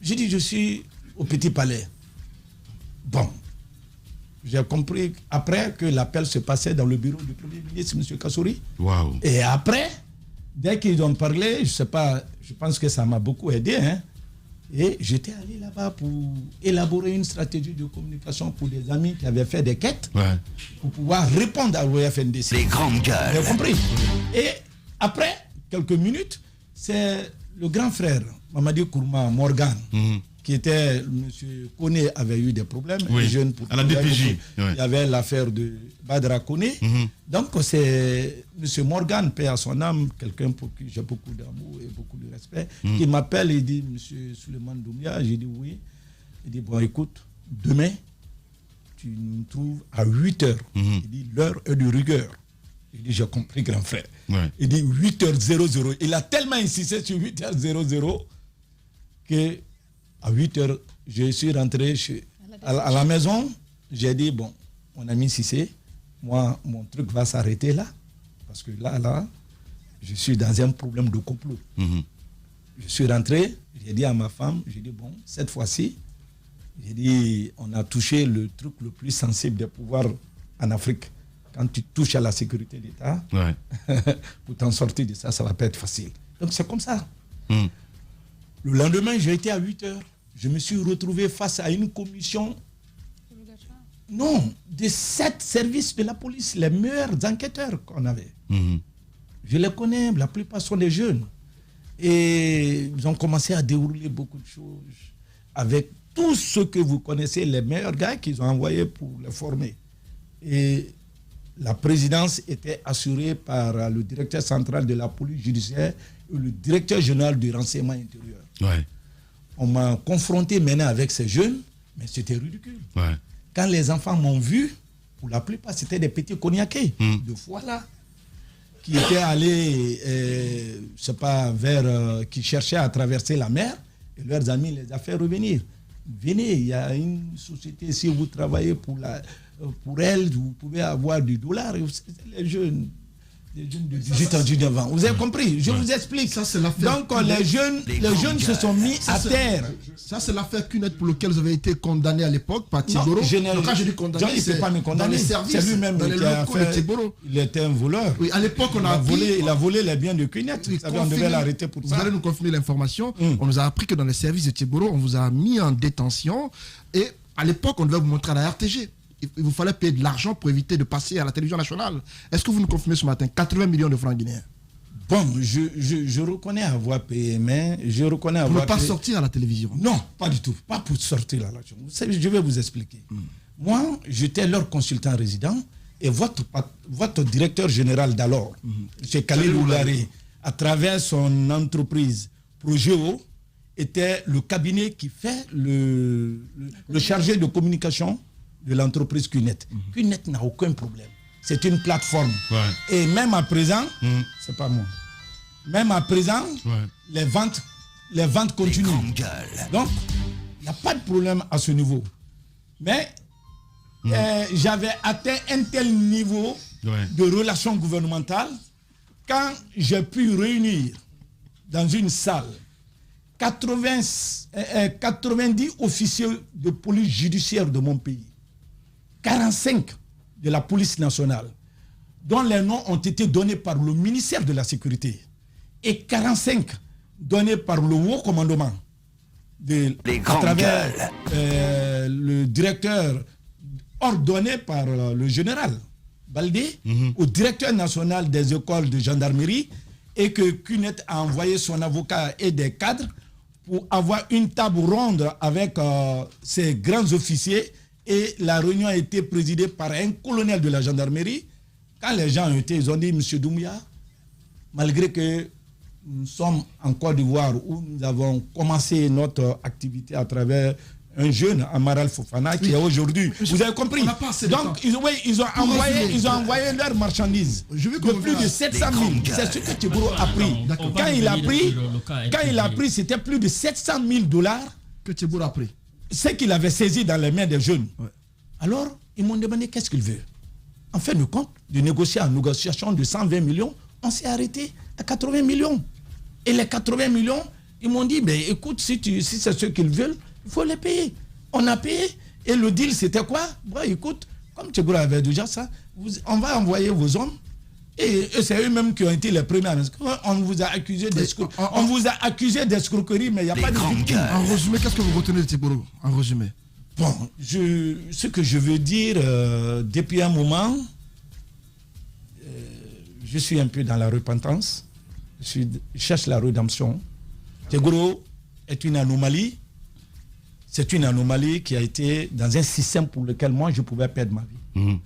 J'ai dit, je suis au Petit Palais. Bon. J'ai compris après que l'appel se passait dans le bureau du Premier ministre, M. Kassouri. Et après, dès qu'ils ont parlé, je ne sais pas, je pense que ça m'a beaucoup aidé, hein. Et j'étais allé là-bas pour élaborer une stratégie de communication pour des amis qui avaient fait des quêtes pour pouvoir répondre à l'OFNDC. Les grandes gueules. Vous avez compris? Et après quelques minutes, c'est le grand frère, Mamadi Kourouma Morgan, qui était, M. Koné avait eu des problèmes. Jeune à la DPJ. Il y avait l'affaire de Badra Koné. Donc c'est M. Morgan, paix à son âme, quelqu'un pour qui j'ai beaucoup d'amour et beaucoup de respect, qui m'appelle et dit, M. Souleymane Doumbia, j'ai dit oui. Il dit, bon écoute, demain, tu nous trouves à 8h. Il dit, l'heure est de rigueur. Il dit, j'ai compris, grand frère. Il dit 8h00. Il a tellement insisté sur 8h00 que à 8h, je suis rentré à la maison. J'ai dit, bon, mon ami Cissé, moi, mon truc va s'arrêter là. Parce que là, je suis dans un problème de complot. Je suis rentré, j'ai dit à ma femme, j'ai dit, bon, cette fois-ci, j'ai dit, on a touché le truc le plus sensible des pouvoirs en Afrique. Quand tu touches à la sécurité d'État, pour t'en sortir de ça, ça ne va pas être facile. Donc c'est comme ça. Le lendemain, j'ai été à 8h. Je me suis retrouvé face à une commission, de 7 services de la police, les meilleurs enquêteurs qu'on avait. Je les connais, la plupart sont des jeunes. Et ils ont commencé à dérouler beaucoup de choses avec tous ceux que vous connaissez, les meilleurs gars qu'ils ont envoyés pour les former. Et la présidence était assurée par le directeur central de la police judiciaire et le directeur général du renseignement intérieur. Ouais. On m'a confronté maintenant avec ces jeunes, mais c'était ridicule. Ouais. Quand les enfants m'ont vu, pour la plupart, c'était des petits cognaqués, de fois là, qui étaient allés, je sais pas, qui cherchaient à traverser la mer, et leurs amis les ont fait revenir. Venez, il y a une société, si vous travaillez pour elle, vous pouvez avoir du dollar. Les jeunes de 18 ans, 19 ans. Vous avez compris? Je vous explique. Ça, c'est l'affaire. Donc, les jeunes se sont mis à terre. Ça, c'est l'affaire Cunette pour laquelle vous avez été condamné à l'époque par Tiboro. Quand je dis condamné, il ne peut pas me condamner. C'est lui-même qui a fait. Il était un voleur. Oui, à l'époque, il a volé les biens de Cunette. On devait l'arrêter pour ça. Vous allez nous confirmer l'information. On nous a appris que dans les services de Tiboro, on vous a mis en détention. Et à l'époque, on devait vous montrer à la RTG. Il vous fallait payer de l'argent pour éviter de passer à la télévision nationale. Est-ce que vous nous confirmez ce matin 80 millions de francs guinéens? Bon, je reconnais avoir payé, mais je reconnais avoir pour ne pas sortir à la télévision? Non, pas du tout. Pas pour sortir à la télévision. Je vais vous expliquer. Moi, j'étais leur consultant résident et votre directeur général d'alors, M. Khalil Oularé, à travers son entreprise Progeo, était le cabinet qui fait le chargé de communication de l'entreprise Cunette. Cunette n'a aucun problème. C'est une plateforme. Ouais. Et même à présent, c'est pas moi. Même à présent, les ventes continuent. Donc, il n'y a pas de problème à ce niveau. Mais j'avais atteint un tel niveau de relations gouvernementales quand j'ai pu réunir dans une salle 90 officiers de police judiciaire de mon pays, 45 de la police nationale, dont les noms ont été donnés par le ministère de la Sécurité, et 45 donnés par le haut commandement, à travers le directeur ordonné par le général Baldé, au directeur national des écoles de gendarmerie, et que Cunette a envoyé son avocat et des cadres pour avoir une table ronde avec ces grands officiers. Et la réunion a été présidée par un colonel de la gendarmerie. Quand les gens ont été, ils ont dit, M. Doumbouya, malgré que nous sommes en Côte d'Ivoire où nous avons commencé notre activité à travers un jeune, Amaral Fofana, qui est aujourd'hui. Vous avez compris? Donc, ils ont envoyé leurs marchandises de plus de 700 000. C'est ce que Tiboro a pris. Quand il a pris, c'était plus de 700 000 $ que Tiboro a pris. Ce qu'il avait saisi dans les mains des jeunes. Ouais. Alors, ils m'ont demandé qu'est-ce qu'il veut. En fin de compte, de négocier en négociation de 120 millions, on s'est arrêté à 80 millions. Et les 80 millions, ils m'ont dit, ben, écoute, si c'est ce qu'ils veulent, il faut les payer. On a payé. Et le deal, c'était quoi? Bon, écoute, comme Tiboro avait déjà ça, on va envoyer vos hommes. Et c'est eux-mêmes qui ont été les premiers. On vous a accusé d'escroquerie, mais il n'y a pas de victime. En résumé, qu'est-ce que vous retenez de Tiboro? En résumé. Bon, ce que je veux dire, depuis un moment, je suis un peu dans la repentance. Je cherche la rédemption. Tiboro est une anomalie. C'est une anomalie qui a été dans un système pour lequel moi, je pouvais perdre ma vie.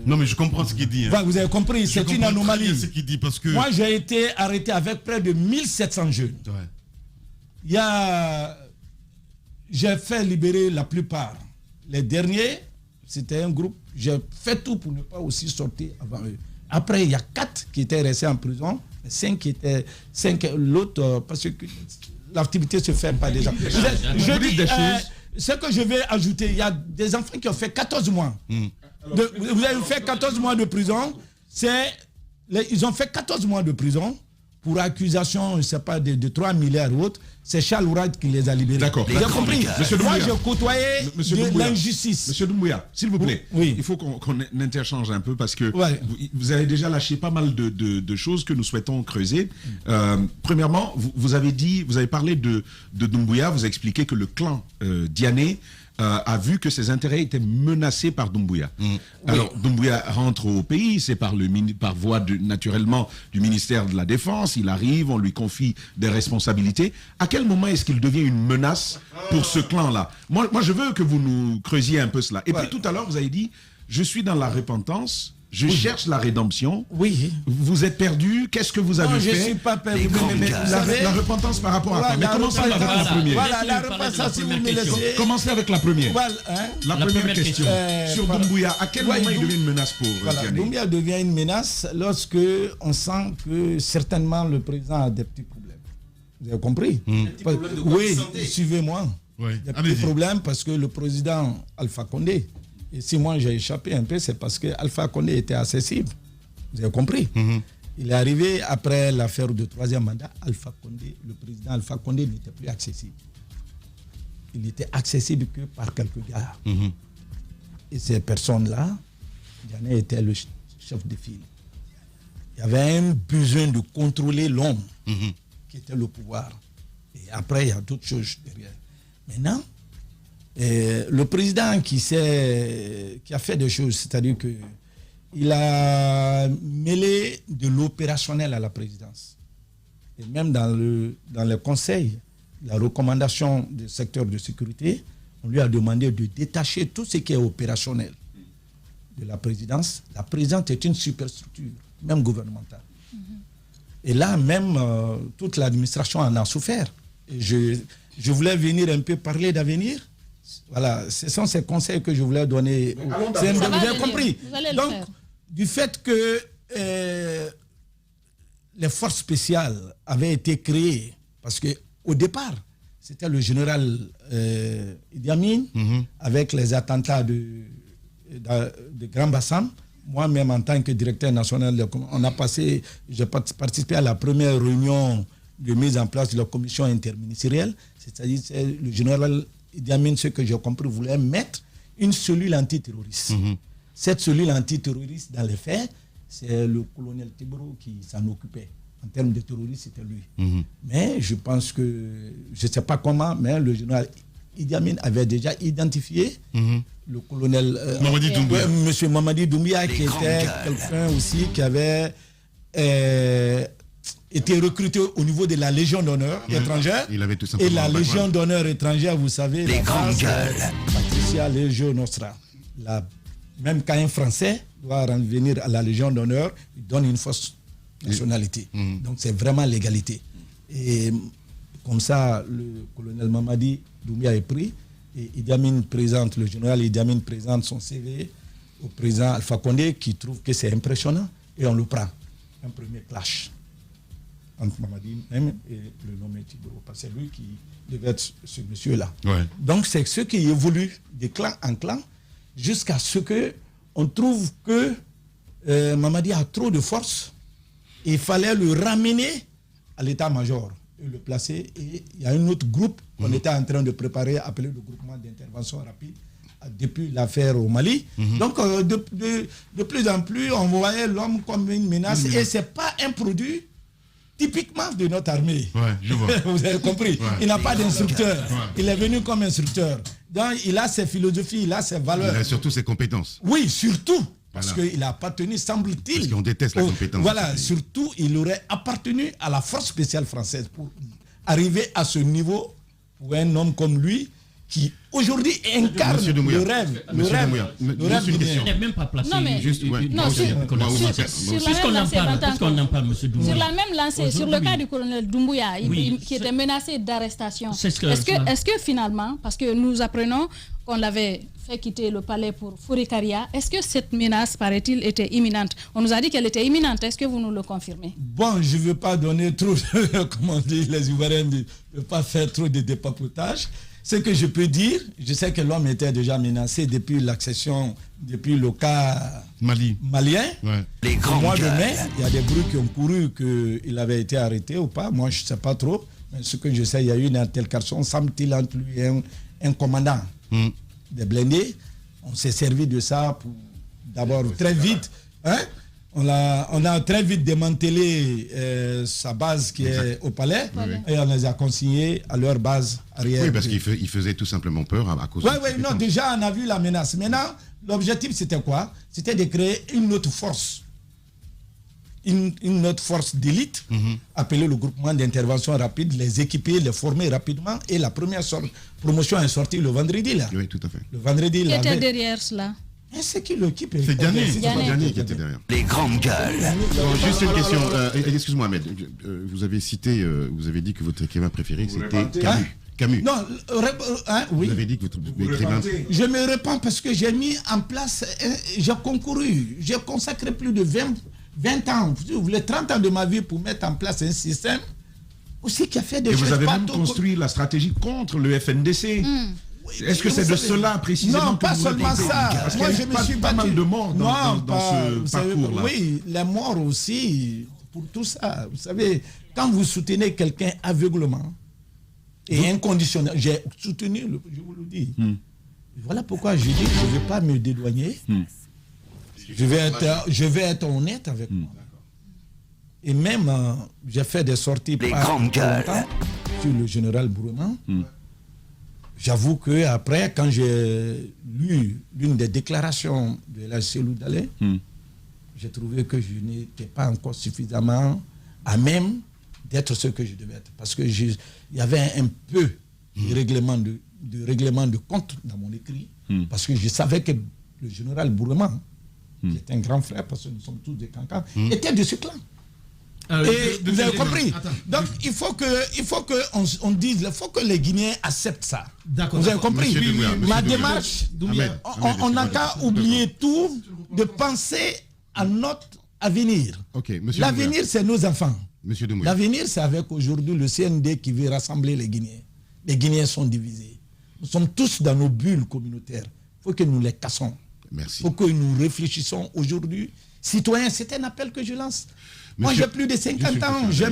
Non, mais je comprends ce qu'il dit. Hein. Vous avez compris, c'est une anomalie. Ce qu'il dit parce que... Moi, j'ai été arrêté avec près de 1700 jeunes. Ouais. J'ai fait libérer la plupart. Les derniers, c'était un groupe. J'ai fait tout pour ne pas aussi sortir avant eux. Après, il y a 4 qui étaient restés en prison, 5 qui étaient... l'autre, parce que l'activité se fait pas déjà. Je dis des choses. Ce que je vais ajouter, il y a des enfants qui ont fait 14 mois. Vous avez fait 14 mois de prison. Ils ont fait 14 mois de prison pour accusation, je ne sais pas, de 3 milliards ou autres. C'est Charles Ourad qui les a libérés. D'accord. Vous avez compris? Moi, je côtoyais l'injustice. Monsieur Doumbouya, s'il vous plaît, il faut qu'on interchange un peu parce que vous avez déjà lâché pas mal de choses que nous souhaitons creuser. Premièrement, vous avez parlé de Doumbouya, vous avez expliqué que le clan Diané a vu que ses intérêts étaient menacés par Doumbouya. Alors, Doumbouya rentre au pays, c'est par voie naturellement du ministère de la Défense, il arrive, on lui confie des responsabilités. À quel moment est-ce qu'il devient une menace pour ce clan-là? Moi, je veux que vous nous creusiez un peu cela. Et puis tout à l'heure, vous avez dit, je suis dans la repentance, je cherche la rédemption. Oui. Vous êtes perdu, qu'est-ce que vous avez fait? Je ne suis pas perdu. La repentance par rapport à quoi? Mais commencez avec la première. Voilà, la repentance, si vous me laissez. Commencez avec la première. Voilà, la première question. Sur Doumbouya, à quel moment il devient une menace pour Tiani? Doumbouya devient une menace lorsque on sent que certainement le président a des petits problèmes. Vous avez compris? Oui, suivez-moi. Oui. Des petits problèmes parce que le président Alpha Condé, et si moi j'ai échappé un peu, c'est parce que Alpha Condé était accessible. Vous avez compris? Il est arrivé après l'affaire du 3e mandat. Alpha Condé, le président Alpha Condé n'était plus accessible. Il n'était accessible que par quelques gars. Et ces personnes-là, Diané était le chef de file. Il y avait un besoin de contrôler l'homme qui était le pouvoir. Et après, il y a d'autres choses derrière. Maintenant, le président qui a fait des choses, c'est-à-dire qu'il a mêlé de l'opérationnel à la présidence. Et même dans le conseil, la recommandation du secteur de sécurité, on lui a demandé de détacher tout ce qui est opérationnel de la présidence. La présidence est une superstructure, même gouvernementale. Et là, même toute l'administration en a souffert. Et je voulais venir un peu parler d'avenir. Voilà, ce sont ces conseils que je voulais donner. Vous avez compris. Donc, du fait que les forces spéciales avaient été créées, parce qu'au départ, c'était le général Idi Amin, avec les attentats de Grand Bassam. Moi-même, en tant que directeur national, j'ai participé à la première réunion de mise en place de la commission interministérielle. C'est-à-dire le général Idi Amin, ce que j'ai compris, voulait mettre une cellule antiterroriste. Cette cellule antiterroriste, dans les faits, c'est le colonel Tibro qui s'en occupait. En termes de terroristes, c'était lui. Mais je pense que, je ne sais pas comment, mais le général Idi Amin avait déjà identifié le colonel M. Mamadi Doumbouya, qui était quelqu'un aussi qui avait été recruté au niveau de la Légion d'honneur étrangère. Il avait tout simplement et la Légion d'honneur étrangère, vous savez, les grandes gueules. Patricia Légion Nostra. Même quand un Français doit revenir à la Légion d'honneur, il donne une fausse nationalité. Donc c'est vraiment l'égalité. Et comme ça, le colonel Mamadi Doumbouya est pris. Et Idi Amin présente, le général Idi Amin présente son CV au président Alpha Condé, qui trouve que c'est impressionnant, et on le prend. Un premier clash entre Mamadi même et le nommé Tibro, parce que c'est lui qui devait être ce monsieur-là. Donc c'est ce qui évolue de clan en clan, jusqu'à ce qu'on trouve que Mamadi a trop de force, et il fallait le ramener à l'état-major, et le placer. Et il y a un autre groupe qu'on était en train de préparer, appelé le groupement d'intervention rapide, depuis l'affaire au Mali. Donc de plus en plus, on voyait l'homme comme une menace, et ce n'est pas un produit typiquement de notre armée. Je vois. Vous avez compris. Il n'a pas d'instructeur. Il est venu comme instructeur. Donc il a ses philosophies, il a ses valeurs. Il a surtout ses compétences. Oui, surtout. Parce qu'il a appartenu, semble-t-il. Parce qu'on déteste la compétence. Voilà, surtout, il aurait appartenu à la force spéciale française pour arriver à ce niveau où un homme comme lui, qui aujourd'hui incarne le rêve. Le rêve il n'est même pas placé. Non, mais juste, sur la même lancée, sur le cas du colonel Doumbouya, qui était menacé d'arrestation. Est-ce que finalement, parce que nous apprenons qu'on l'avait fait quitter le palais pour Fourikaria, est-ce que cette menace, paraît-il, était imminente? On nous a dit qu'elle était imminente. Est-ce que vous nous le confirmez? Bon, je ne veux pas donner trop, comment dire, les Ivoiriens ne veulent pas faire trop de dépapotage. Ce que je peux dire, je sais que l'homme était déjà menacé depuis l'accession, depuis le cas malien. Les au mois de mai, il y a des bruits qui ont couru qu'il avait été arrêté ou pas. Moi, je ne sais pas trop. Mais ce que je sais, il y a eu une altercation, semble-t-il, entre lui et un commandant des blindés. On s'est servi de ça pour d'abord très vite. On a très vite démantelé sa base qui est au palais et on les a consignés à leur base arrière. Oui, parce qu'il faisait tout simplement peur à cause non, déjà on a vu la menace. Maintenant, l'objectif c'était quoi? C'était de créer une autre force. Une autre force d'élite, appelée le groupement d'intervention rapide, les équiper, les former rapidement. Et la première promotion est sortie le vendredi là. Oui, tout à fait. Le vendredi là. Qui était derrière cela? C'est qui l'équipe? C'est Diané qui était derrière. Les grandes gueules. Juste une question. Excuse-moi, Ahmed. Vous avez dit que votre écrivain préféré, c'était Camus. Non, oui. Vous avez dit que votre écrivain... Je me répands parce que j'ai mis en place, j'ai concouru, j'ai consacré plus de 20 ans, les 30 ans de ma vie pour mettre en place un système aussi qui a fait des choses. Et vous avez même construit la stratégie contre le FNDC. Est-ce que c'est de cela précisément? Non, pas seulement ça. Parce moi, je me suis pas mal de morts dans ce parcours-là. Oui, les morts aussi, pour tout ça. Vous savez, quand vous soutenez quelqu'un aveuglement et inconditionnel, j'ai soutenu, je vous le dis. Voilà pourquoi je dis que je ne vais pas me dédouaner. Je vais être honnête avec moi. Et même, j'ai fait des sorties sur le général Boureman. J'avoue qu'après, quand j'ai lu l'une des déclarations de la Cellou Dalé, j'ai trouvé que je n'étais pas encore suffisamment à même d'être ce que je devais être. Parce qu'il y avait un peu de règlement de compte dans mon écrit. Parce que je savais que le général Boureman, qui est un grand frère, parce que nous sommes tous des cancans, était de ce clan. Et vous avez compris. Donc il faut qu'on dise, il faut que les Guinéens acceptent ça. Vous avez compris. Ma démarche, on n'a qu'à oublier tout, de penser à notre avenir. L'avenir, c'est nos enfants. L'avenir, c'est avec aujourd'hui le CND qui veut rassembler les Guinéens. Les Guinéens sont divisés. Nous sommes tous dans nos bulles communautaires. Il faut que nous les cassons. Il faut que nous réfléchissons aujourd'hui. Citoyens, c'est un appel que je lance. Moi, j'ai plus de 50 ans. J'ai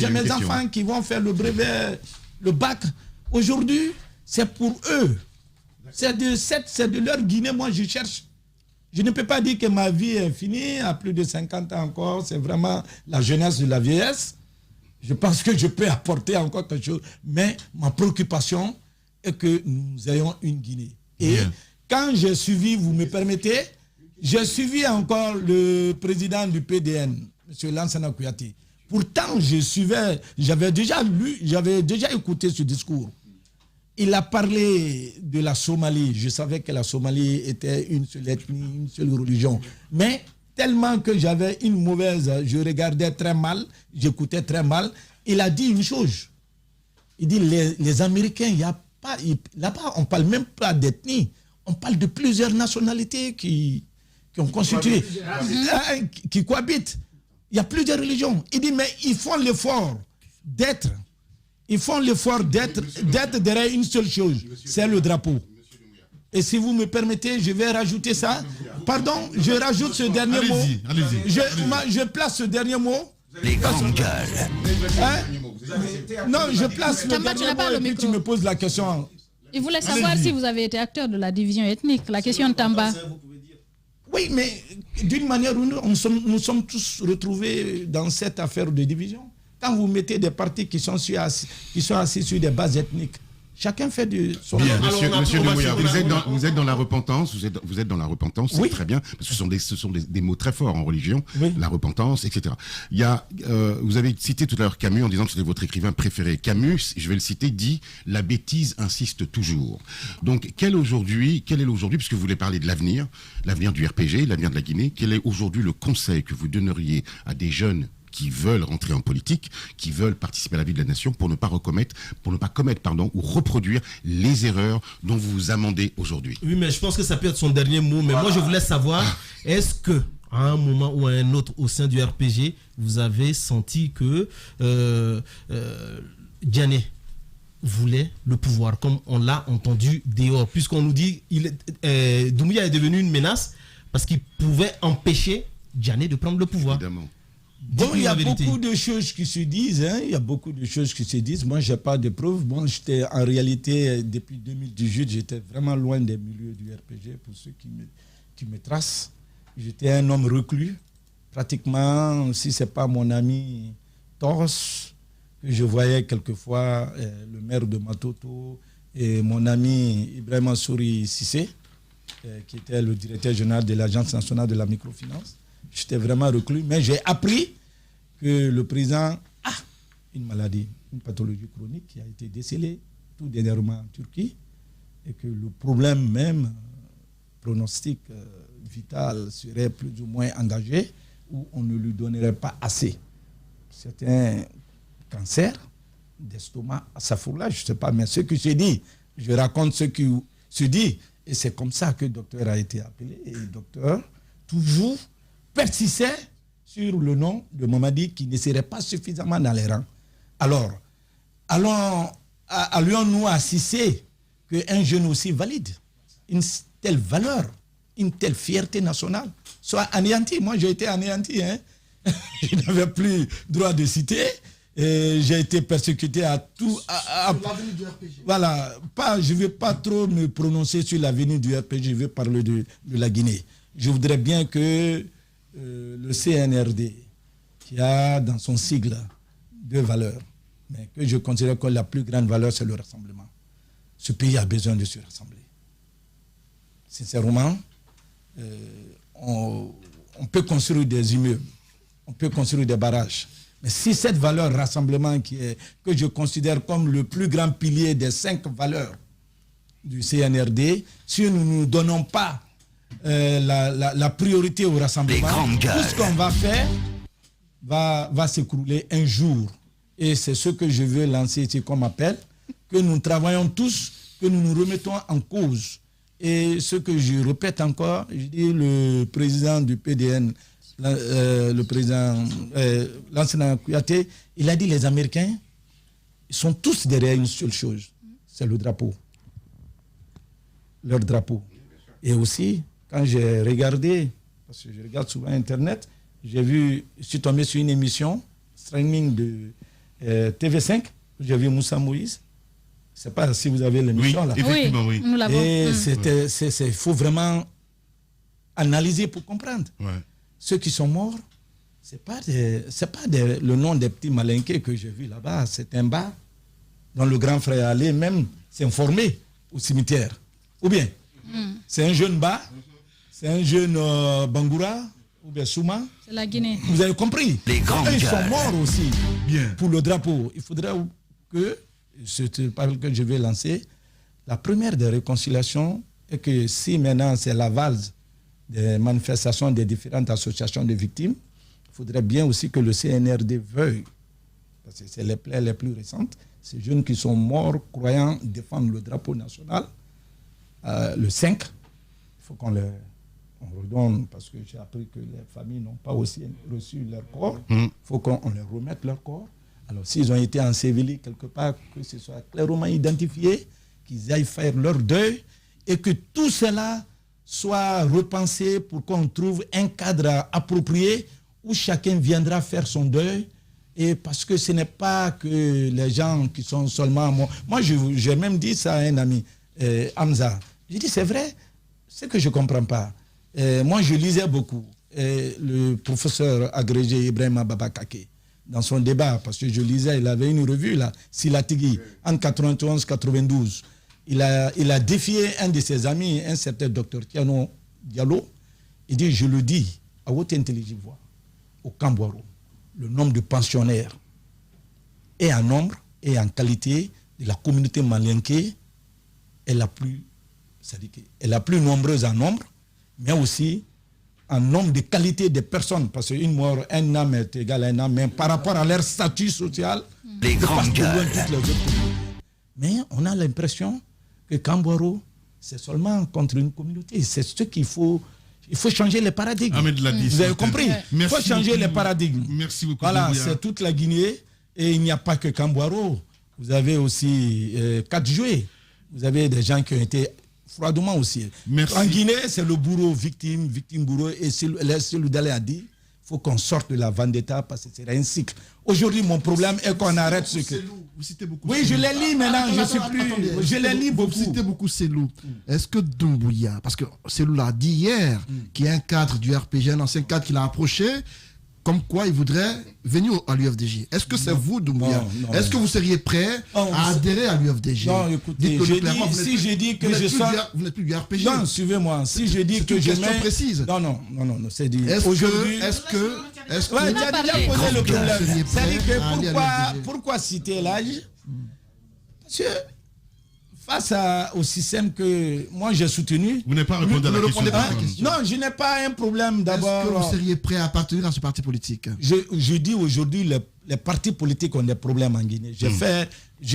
mes enfants qui vont faire le brevet, le bac. Aujourd'hui, c'est pour eux. C'est de leur Guinée, moi, je cherche. Je ne peux pas dire que ma vie est finie à plus de 50 ans encore. C'est vraiment la jeunesse de la vieillesse. Je pense que je peux apporter encore quelque chose. Mais ma préoccupation est que nous ayons une Guinée. Et quand j'ai suivi, vous me permettez, j'ai suivi encore le président du PDN, M. Lansana Kouyaté. Pourtant, j'avais déjà écouté ce discours. Il a parlé de la Somalie. Je savais que la Somalie était une seule ethnie, une seule religion. Mais tellement que j'avais une mauvaise... Je regardais très mal, j'écoutais très mal. Il a dit une chose. Il dit, les Américains, il n'y a pas... Là-bas, on ne parle même pas d'ethnie. On parle de plusieurs nationalités qui ont constitué... qui cohabitent. Il y a plusieurs religions. Il dit, mais ils font l'effort d'être... Ils font l'effort d'être derrière une seule chose, c'est le drapeau. Et si vous me permettez, je vais rajouter ça. Pardon, je rajoute ce dernier mot. Je place ce dernier mot. Les grandes gueules. Non, je place le dernier mot et puis tu me poses la question. Il voulait savoir si vous avez été acteur de la division ethnique, la question de Tamba. Oui, mais d'une manière ou d'une autre, nous sommes tous retrouvés dans cette affaire de division. Quand vous mettez des partis qui sont assis sur des bases ethniques, chacun fait de son... Bien, monsieur Doumbouya, vous êtes dans la repentance, vous êtes dans la repentance, c'est très bien, parce que ce sont des mots très forts en religion, la repentance, etc. Vous avez cité tout à l'heure Camus en disant que c'était votre écrivain préféré. Camus, je vais le citer, dit « La bêtise insiste toujours ». Donc, quel est aujourd'hui, puisque vous voulez parler de l'avenir du RPG, l'avenir de la Guinée, quel est aujourd'hui le conseil que vous donneriez à des jeunes qui veulent rentrer en politique, qui veulent participer à la vie de la nation pour ne pas commettre ou reproduire les erreurs dont vous vous amendez aujourd'hui? Oui, mais je pense que ça peut être son dernier mot. Mais moi, je voulais savoir, est-ce que à un moment ou à un autre au sein du RPG, vous avez senti que Diané voulait le pouvoir, comme on l'a entendu dehors, puisqu'on nous dit Doumbouya est devenu une menace parce qu'il pouvait empêcher Diané de prendre le pouvoir. Évidemment. Bon, il y a beaucoup de choses qui se disent. Il y a beaucoup de choses qui se disent. Moi, je n'ai pas de preuves. Bon, en réalité, depuis 2018, j'étais vraiment loin des milieux du RPG, pour ceux qui me tracent. J'étais un homme reclus. Pratiquement, si ce n'est pas mon ami Torres, que je voyais quelquefois, le maire de Matoto, et mon ami Ibrahima Souri Sissé, qui était le directeur général de l'Agence nationale de la microfinance. J'étais vraiment reclus, mais j'ai appris que le président a une maladie, une pathologie chronique qui a été décelée tout dernièrement en Turquie et que le problème même pronostic vitales seraient plus ou moins engagées ou on ne lui donnerait pas assez. C'est un cancer d'estomac à Safourla, je ne sais pas, mais ce que j'ai dit, je raconte ce qui se dit, et c'est comme ça que le docteur a été appelé, et le docteur toujours persistait sur le nom de Mamadi qui ne serait pas suffisamment dans les rangs. Alors, allions-nous assister qu'un jeune aussi valide, une telle valeur, une telle fierté nationale, soit anéantie. Moi, j'ai été anéanti. Je n'avais plus droit de citer. J'ai été persécuté à tout. L'avenue du RPG. Voilà. Je ne vais pas trop me prononcer sur l'avenue du RPG. Je vais parler de la Guinée. Je voudrais bien que le CNRD, qui a dans son sigle 2 valeurs, mais que je considère que la plus grande valeur, c'est le rassemblement. Ce pays a besoin de se rassembler. Sincèrement, on peut construire des immeubles, on peut construire des barrages. Mais si cette valeur rassemblement que je considère comme le plus grand pilier des 5 valeurs du CNRD, si nous ne nous donnons pas la priorité au rassemblement, tout ce qu'on va faire va s'écrouler un jour. Et c'est ce que je veux lancer ici comme appel, que nous travaillons tous, que nous nous remettons en cause. Et ce que je répète encore, je dis le président du PDN, le président Lansana Kouyaté, il a dit les Américains, ils sont tous derrière une seule chose, c'est le drapeau. Leur drapeau. Et aussi, quand j'ai regardé, parce que je regarde souvent Internet, je suis tombé sur une émission, streaming de TV5, j'ai vu Moussa Moïse. Je ne sais pas si vous avez l'émission là. Effectivement, oui. Nous l'avons. Et il faut vraiment analyser pour comprendre. Ouais. Ceux qui sont morts, ce n'est pas le nom des petits malinqués que j'ai vus là-bas. C'est un bar dont le grand frère allait même s'informer au cimetière. Ou bien, c'est un jeune bar, c'est un jeune Bangoura, ou bien Souma. C'est la Guinée. Vous avez compris. Ils sont morts aussi. Bien. Pour le drapeau. Il faudrait que, c'est parle que je vais lancer, la première des réconciliations est que si maintenant c'est la valse des manifestations des différentes associations de victimes, il faudrait bien aussi que le CNRD veuille, parce que c'est les plaies les plus récentes, ces jeunes qui sont morts croyant défendre le drapeau national, le 5, il faut qu'on redonne, parce que j'ai appris que les familles n'ont pas aussi reçu leur corps, il faut qu'on leur remette leur corps. Alors s'ils ont été ensevelis quelque part, que ce soit clairement identifié, qu'ils aillent faire leur deuil, et que tout cela soit repensé pour qu'on trouve un cadre approprié où chacun viendra faire son deuil. Et parce que ce n'est pas que les gens qui sont seulement... Moi, j'ai même dit ça à un ami, Hamza. J'ai dit, c'est vrai, c'est que je ne comprends pas. Moi, je lisais beaucoup. Le professeur agrégé Ibrahim Babakake, dans son débat, parce que je lisais, il avait une revue, là, Silatigui, en 91-92. Il a défié un de ses amis, un certain docteur Tiano Diallo. Il dit, je le dis à haute intelligible voix, au Cambouaro, le nombre de pensionnaires et en nombre et en qualité de la communauté malinké est la plus nombreuse en nombre, mais aussi en nombre de qualité des personnes, parce qu'une mort, un âme est égal à un âme, mais par rapport à leur statut social, les grandes gueules. Mais on a l'impression que Cambouaro, c'est seulement contre une communauté. C'est ce qu'il faut. Il faut changer les paradigmes. Vous avez compris? Il faut changer les paradigmes. Merci beaucoup. Voilà, c'est toute la Guinée. Et il n'y a pas que Cambouaro. Vous avez aussi 4 jouets. Vous avez des gens qui ont été froidement aussi. Merci. En Guinée, c'est le bourreau, victime bourreau. Et celui d'aller a dit, il faut qu'on sorte de la vendetta parce que c'est un cycle. Aujourd'hui, mon problème est qu'on arrête ce que... Vous citez beaucoup. Oui, je les lis maintenant, je ne suis plus... Je les lis beaucoup. Vous citez beaucoup Selou. Est-ce que Doumbouya, parce que Selou l'a dit hier, qui est un cadre du RPG, un ancien cadre qu'il a approché, comme quoi il voudrait venir à l'UFDJ. Est-ce que c'est vous, Doumbouya? Est-ce que vous seriez prêt à adhérer à l'UFDJ? Non, écoutez, si je dis que je sors... Vous n'êtes plus du RPG. Non, suivez-moi. Si je dis que je mets... C'est une question précise. Non, c'est dit... Aujourd'hui, tu as déjà posé le problème. C'est-à-dire que pourquoi citer l'âge? Parce que face au système que moi j'ai soutenu. Vous n'avez pas répondu à la question. Non, je n'ai pas un problème d'abord. Est-ce que vous seriez prêt à appartenir à ce parti politique? Je dis aujourd'hui, les partis politiques ont des problèmes en Guinée. J'ai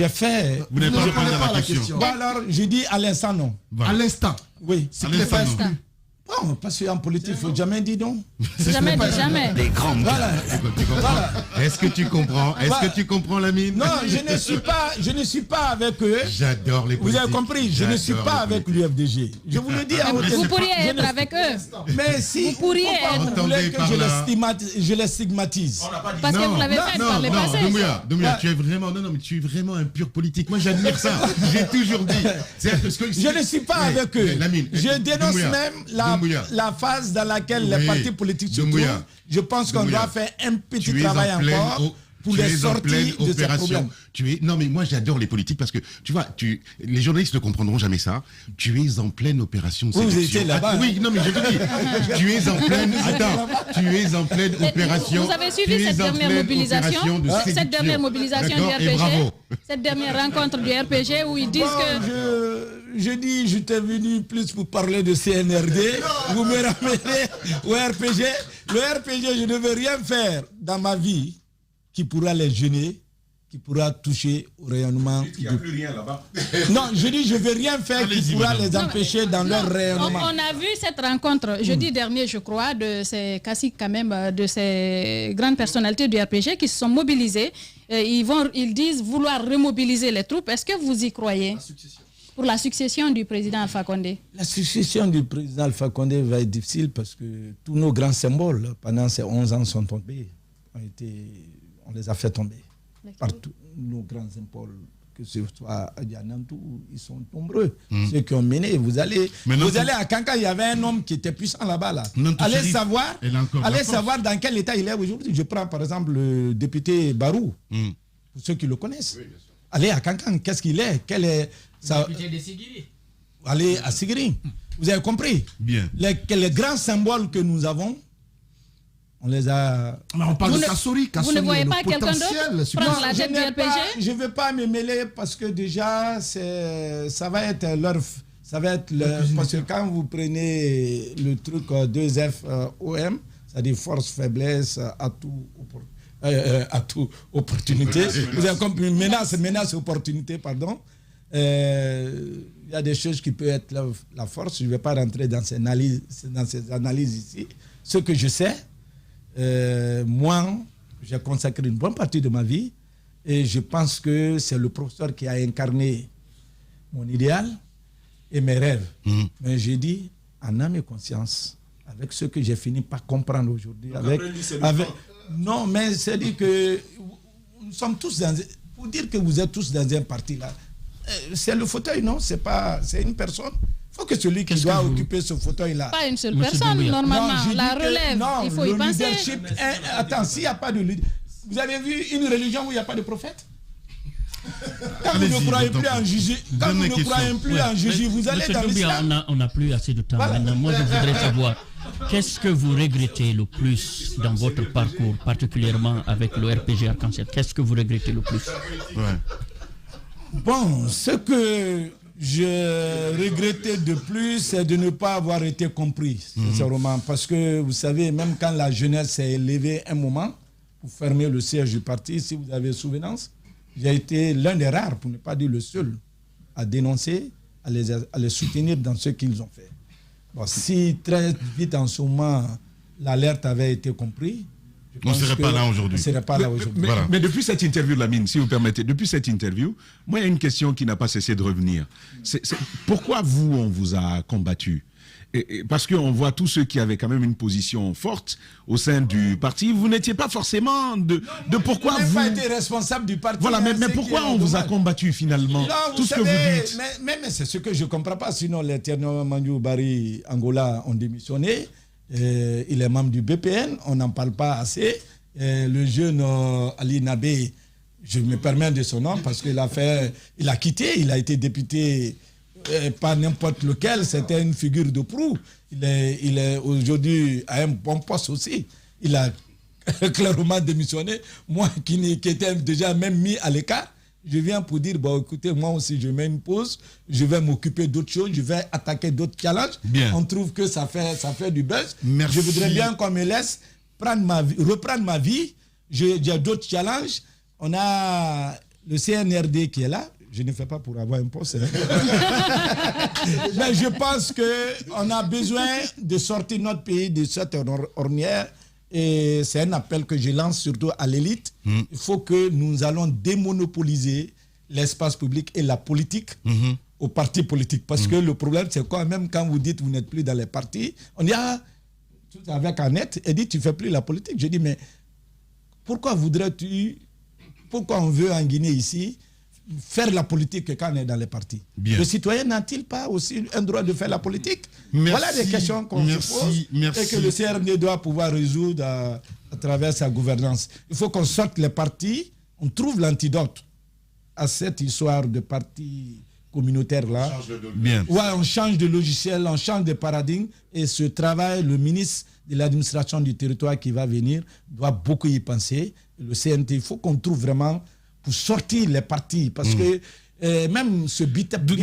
fait. Vous n'avez pas répondu à la question. Bon, alors, je dis à l'instant non. À l'instant. Oui. C'est qu'il n'est pas exclu. Bon, parce qu'en politique, il ne faut jamais dire non. Jamais dit jamais. Les grandes Voilà. Est-ce que tu comprends? Est-ce que tu comprends, Lamine? Non, je ne suis pas avec eux. J'adore les politiques. Vous avez compris, je ne suis pas avec l'UFDG. Je vous le dis à haute Vous pourriez être avec eux. Mais si vous pourriez être. Vous voulez que je les stigmatise. Parce que vous l'avez fait par le passé. Doumbouya, tu es vraiment un pur politique. Moi, j'admire ça. J'ai toujours dit. Je ne suis pas avec eux. Je dénonce même la phase dans laquelle les partis politiques se trouvent. Je pense qu'on doit faire un petit travail encore pour les sortir de ces problèmes. Non, mais moi j'adore les politiques parce que tu vois, les journalistes ne comprendront jamais ça. Tu es en pleine opération de sélection. Vous étiez là-bas. Oui, non, mais je te dis, tu es en pleine. Attends, tu es en pleine opération. Vous avez suivi cette dernière mobilisation, du RPG, cette dernière rencontre du RPG où ils disent que. Je dis, j'étais venu plus pour parler de CNRD. Vous me ramenez au RPG. Le RPG, je ne veux rien faire dans ma vie qui pourra les gêner, qui pourra toucher au rayonnement. Il n'y a plus rien là-bas. Non, je dis, je ne veux rien faire qui pourra les empêcher dans leur rayonnement. On a vu cette rencontre jeudi dernier, je crois, de ces caciques quand même, de ces grandes personnalités du RPG qui se sont mobilisées. Ils disent vouloir remobiliser les troupes. Est-ce que vous y croyez? Pour la succession du président Alpha Condé? La succession du président Alpha Condé va être difficile parce que tous nos grands symboles pendant ces 11 ans sont tombés. On les a fait tomber. Partout, nos grands symboles, que ce soit à Dianantou, ils sont nombreux. Ceux qui ont mené, vous allez à Kanka, il y avait un homme qui était puissant là-bas. Là. Allez savoir dans quel état il est aujourd'hui. Je prends par exemple le député Barou, pour ceux qui le connaissent. Oui, allez à Kankan, qu'est-ce qu'il est? Quel est ça? Député de Sigiri. Allez à Sigiri. Vous avez compris? Bien. Les grands symboles que nous avons, on les a. Mais on parle de Kassori. Vous ne voyez pas quelqu'un d'autre prendre la tête du RPG? Je ne veux pas me mêler parce que déjà, ça va être leur. Parce que quand vous prenez le truc 2FOM, c'est-à-dire force, faiblesse, atout, opportunité. Vous avez compris, menace, opportunité, pardon. Il y a des choses qui peuvent être la force. Je ne vais pas rentrer dans ces analyses ici. Ce que je sais, moi, j'ai consacré une bonne partie de ma vie et je pense que c'est le professeur qui a incarné mon idéal et mes rêves. Mais j'ai dit, en âme et conscience, avec ce que j'ai fini par comprendre aujourd'hui. Non, mais c'est dire que nous sommes tous dans. Pour dire que vous êtes tous dans un parti là, c'est le fauteuil, non? C'est une personne. Il faut que celui qui doit occuper ce fauteuil-là. Pas une seule personne, normalement. La relève, il faut y penser. Attends, s'il n'y a pas de leadership. Vous avez vu une religion où il n'y a pas de prophète? Quand vous ne croyez plus en Jésus, vous allez dans l'islam. On n'a plus assez de temps. Voilà. Maintenant, moi, je voudrais savoir, qu'est-ce que vous regrettez le plus dans votre parcours, particulièrement avec le RPG Arc-en-Ciel? Qu'est-ce que vous regrettez le plus? Bon, ce que je regrettais de plus, c'est de ne pas avoir été compris, sincèrement. Parce que, vous savez, même quand la jeunesse s'est élevée un moment pour fermer le siège du parti, si vous avez souvenance, j'ai été l'un des rares, pour ne pas dire le seul, à dénoncer, à les soutenir dans ce qu'ils ont fait. Bon, si très vite en ce moment, l'alerte avait été comprise, on ne serait pas là aujourd'hui. Mais depuis cette interview, Lamine, si vous permettez, depuis cette interview, moi, il y a une question qui n'a pas cessé de revenir. Pourquoi on vous a combattu? Parce qu'on voit tous ceux qui avaient quand même une position forte au sein du parti. Vous n'étiez pas forcément de pourquoi vous... Vous n'avez pas été responsable du parti. Voilà, mais pourquoi on vous a combattu finalement? Tout ce que vous dites. Mais c'est ce que je ne comprends pas. Sinon, les Tierno Mandjou Bari Angola ont démissionné. Il est membre du BPN. On n'en parle pas assez. Le jeune Ali Nabé, je me permets de son nom parce qu'il a quitté. Il a été député... pas n'importe lequel, c'était une figure de proue. Il est aujourd'hui à un bon poste aussi. Il a clairement démissionné. Moi qui étais déjà même mis à l'écart, Je viens pour dire, bon, écoutez, moi aussi, je mets une pause, je vais m'occuper d'autres choses, je vais attaquer d'autres challenges. Bien. On trouve que ça fait du buzz. Merci. Je voudrais bien qu'on me laisse reprendre ma vie. J'ai d'autres challenges. On a le CNRD qui est là. Je ne fais pas pour avoir un poste. Mais je pense qu'on a besoin de sortir notre pays de cette ornière. Et c'est un appel que je lance surtout à l'élite. Il faut que nous allons démonopoliser l'espace public et la politique aux partis politiques. Parce que le problème, c'est quoi? Même quand vous dites que vous n'êtes plus dans les partis, on dit, tout avec Annette, elle dit, tu ne fais plus la politique. Je dis, mais pourquoi on veut en Guinée ici faire la politique quand on est dans les partis? Bien. Le citoyen n'a-t-il pas aussi un droit de faire la politique? Merci. Voilà des questions qu'on se pose et que le CRD doit pouvoir résoudre à travers sa gouvernance. Il faut qu'on sorte les partis, on trouve l'antidote à cette histoire de partis communautaires-là. On change de logiciel, on change de paradigme et ce travail, le ministre de l'administration du territoire qui va venir doit beaucoup y penser. Le CNT, il faut qu'on trouve vraiment pour sortir les partis, parce que même ce bipartisme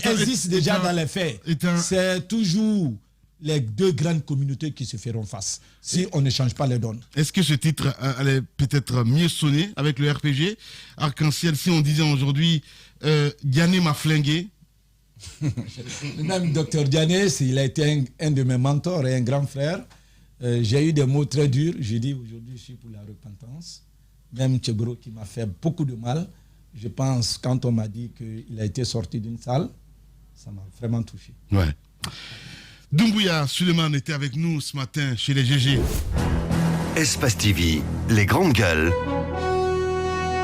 existe déjà dans les faits. C'est toujours les deux grandes communautés qui se feront face, si on ne change pas les donnes. Est-ce que ce titre allait peut-être mieux sonner avec le RPG? Arc-en-ciel, si on disait aujourd'hui Diané m'a flingué. Même Dr Diané, il a été un de mes mentors et un grand frère. J'ai eu des mots très durs. J'ai dit aujourd'hui je suis pour la repentance. Même Tchegro qui m'a fait beaucoup de mal. Je pense, quand on m'a dit qu'il a été sorti d'une salle, ça m'a vraiment touché. Ouais. Doumbouya Suleiman était avec nous ce matin chez les GG. Espace TV, les grandes gueules,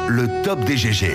le top des GG.